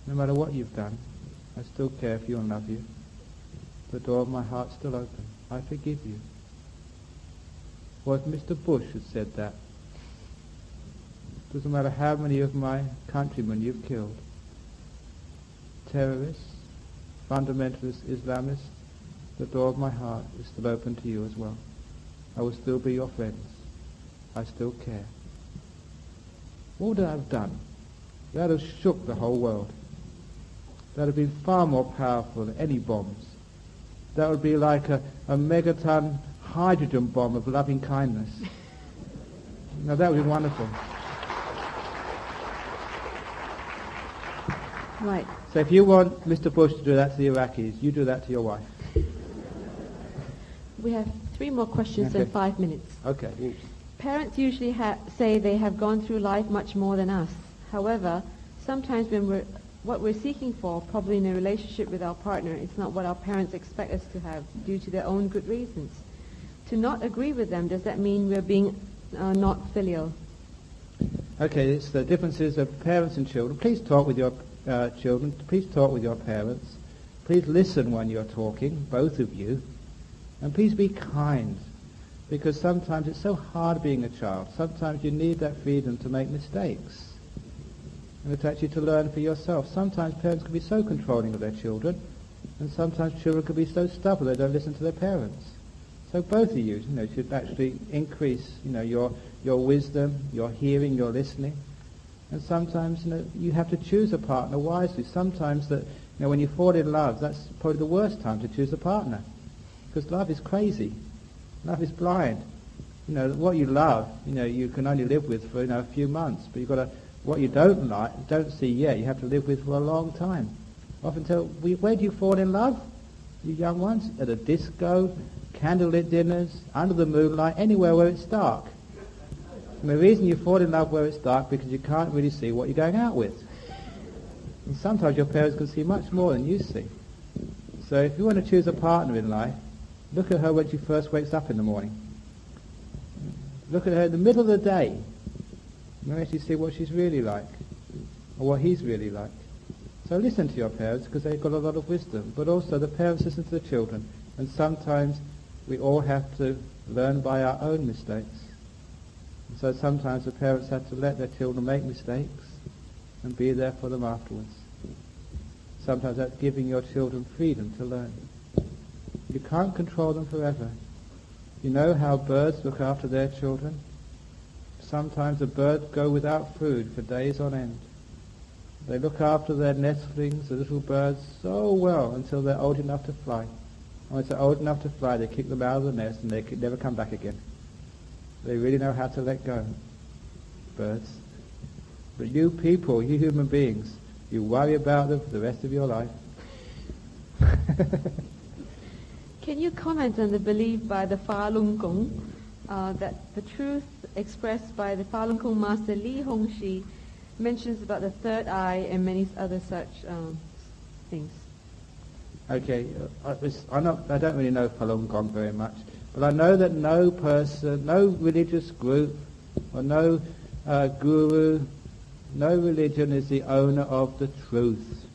no matter what you've done, I still care for you and love you. The door of my heart's still open. I forgive you. Or if Mr. Bush had said that, doesn't matter how many of my countrymen you've killed, terrorists, fundamentalist Islamists, the door of my heart is still open to you as well. I will still be your friends. I still care. What would I have done? That would have shook the whole world. That would have been far more powerful than any bombs. That would be like a megaton hydrogen bomb of loving kindness. Now that would be wonderful. Right. So if you want Mr. Bush to do that to the Iraqis, you do that to your wife. We have 3 more questions in 5 minutes. Okay. Parents usually say they have gone through life much more than us. However, sometimes what we're seeking for, probably in a relationship with our partner, it's not what our parents expect us to have due to their own good reasons. To not agree with them, does that mean we're being not filial? Okay, it's the differences of parents and children. Please talk with your children. Please talk with your parents. Please listen when you're talking, both of you. And please be kind, because sometimes it's so hard being a child. Sometimes you need that freedom to make mistakes. And it's actually to learn for yourself. Sometimes parents can be so controlling of their children, and sometimes children can be so stubborn they don't listen to their parents. So both of you, should actually increase, your wisdom, your hearing, your listening. And sometimes, you have to choose a partner wisely. Sometimes when you fall in love, that's probably the worst time to choose a partner, because love is crazy. Love is blind. What you love, you can only live with for a few months, but you've got to. What you don't see yet, you have to live with for a long time. Often where do you fall in love, you young ones? At a disco, candlelit dinners, under the moonlight, anywhere where it's dark. And the reason you fall in love where it's dark, because you can't really see what you're going out with. And sometimes your parents can see much more than you see. So if you want to choose a partner in life, look at her when she first wakes up in the morning. Look at her in the middle of the day. You actually see what she's really like, or what he's really like. So listen to your parents because they've got a lot of wisdom. But also the parents listen to the children. And sometimes we all have to learn by our own mistakes. And so sometimes the parents have to let their children make mistakes and be there for them afterwards. Sometimes that's giving your children freedom to learn. You can't control them forever. You know how birds look after their children? Sometimes the birds go without food for days on end. They look after their nestlings, the little birds, so well until they're old enough to fly. And once they're old enough to fly, they kick them out of the nest and they can never come back again. They really know how to let go, birds. But you people, you human beings, you worry about them for the rest of your life. Can you comment on the belief by the Falun Gong that the truth expressed by the Falun Gong master Li Hongxi mentions about the third eye and many other such things? Okay, I don't really know Falun Gong very much, but I know that no person, no religious group, or no guru, no religion is the owner of the truth.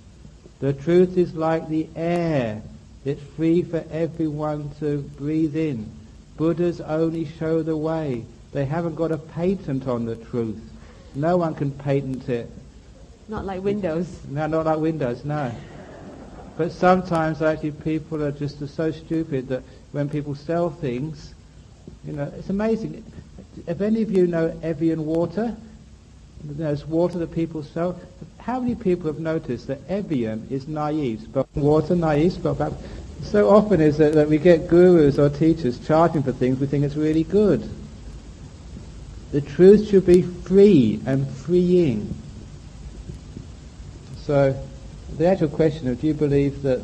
The truth is like the air. It's free for everyone to breathe in. Buddhas only show the way. They haven't got a patent on the truth. No one can patent it. Not like Windows. No, not like Windows, no. But sometimes actually people are just so stupid that when people sell things, you know, it's amazing. If any of you know Evian water, there's water that people sell. How many people have noticed that Evian is naive, spelled water, naive, spelled back? So often is that we get gurus or teachers charging for things we think it's really good. The truth should be free and freeing. So the actual question of do you believe that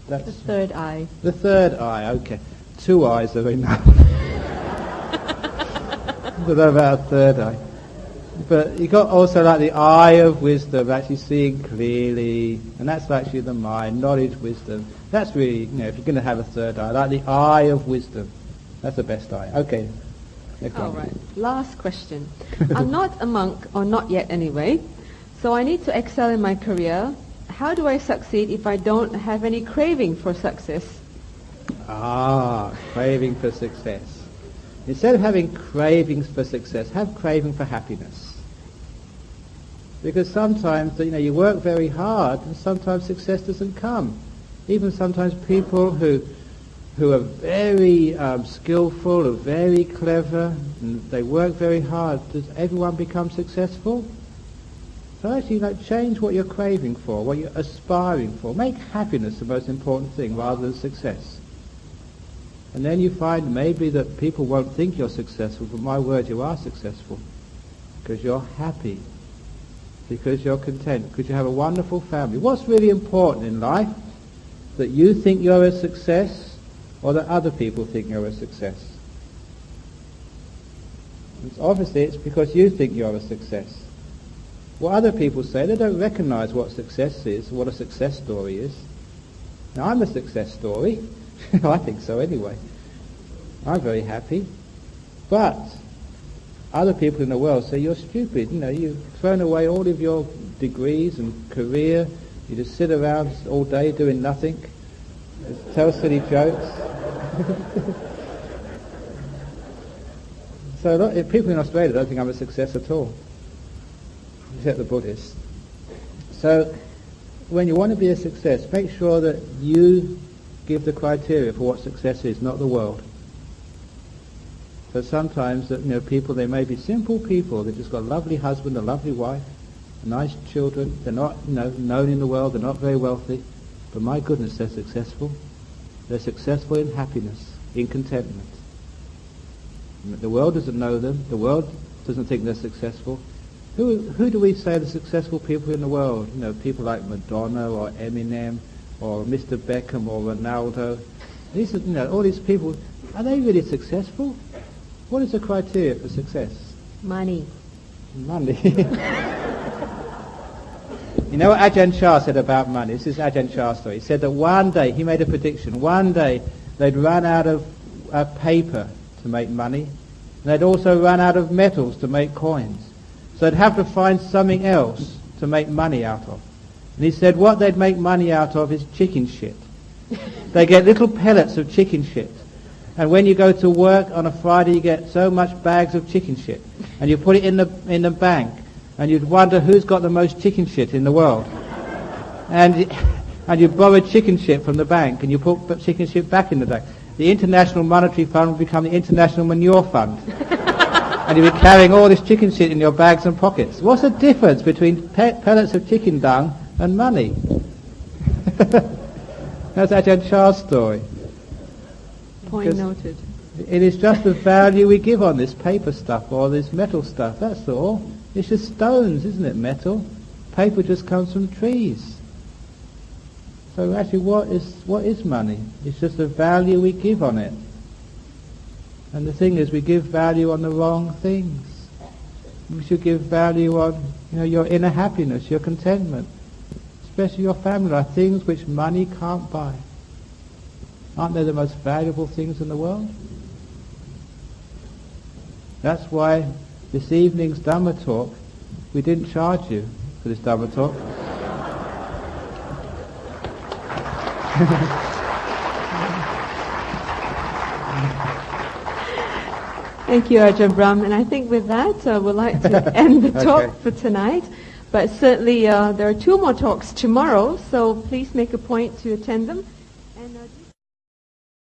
that's... The third eye. The third eye, okay. 2 eyes are enough. But about a third eye. But you got also like the eye of wisdom, actually seeing clearly, and that's actually the mind, knowledge, wisdom. That's really, you know, if you're going to have a third eye, like the eye of wisdom. That's the best eye. Okay. All right. Last question. I'm not a monk, or not yet anyway, so I need to excel in my career. How do I succeed if I don't have any craving for success? Craving for success. Instead of having cravings for success, have craving for happiness. Because sometimes, you know, you work very hard and sometimes success doesn't come. Even sometimes people who are very skillful, are very clever, and they work very hard. Does everyone become successful? So actually, like, change what you're craving for, what you're aspiring for. Make happiness the most important thing rather than success. And then you find maybe that people won't think you're successful, but my word, you are successful. Because you're happy. Because you're content. Because you have a wonderful family. What's really important in life? That you think you're a success, or that other people think you're a success. Obviously, it's because you think you're a success. What other people say, they don't recognize what success is, what a success story is. Now, I'm a success story. I think so anyway. I'm very happy. But other people in the world say you're stupid. You know, you've thrown away all of your degrees and career. You just sit around all day doing nothing. Tell silly jokes. So a lot of people in Australia don't think I'm a success at all. Except the Buddhists. So when you want to be a success, make sure that you give the criteria for what success is, not the world. So sometimes, you know, people, they may be simple people. They've just got a lovely husband, a lovely wife, nice children. They're not, you know, known in the world. They're not very wealthy. But my goodness, they're successful. They're successful in happiness, in contentment. The world doesn't know them. The world doesn't think they're successful. Who do we say are the successful people in the world? You know, people like Madonna or Eminem or Mr. Beckham or Ronaldo. These are, you know, all these people, are they really successful? What is the criteria for success? Money. Money. You know what Ajahn Chah said about money? This is Ajahn Chah's story. He said that one day, he made a prediction, one day they'd run out of paper to make money, and they'd also run out of metals to make coins. So they'd have to find something else to make money out of. And he said what they'd make money out of is chicken shit. They get little pellets of chicken shit. And when you go to work on a Friday, you get so much bags of chicken shit. And you put it in the bank. And you'd wonder who's got the most chicken shit in the world. And you borrow chicken shit from the bank, and you put chicken shit back in the bank. The International Monetary Fund will become the International Manure Fund. And you'll be carrying all this chicken shit in your bags and pockets. What's the difference between pellets of chicken dung and money? That's Ajahn Chah's story. Point noted. It is just the value we give on this paper stuff or this metal stuff, that's all. It's just stones, isn't it, metal? Paper just comes from trees. So actually what is money? It's just the value we give on it. And the thing is, we give value on the wrong things. We should give value on, your inner happiness, your contentment, especially your family life, things which money can't buy. Aren't they the most valuable things in the world? That's why this evening's Dhamma talk, we didn't charge you for this Dhamma talk. Thank you, Ajahn Brahm. And I think with that, we'd like to end the talk for tonight. But certainly there are 2 more talks tomorrow, so please make a point to attend them.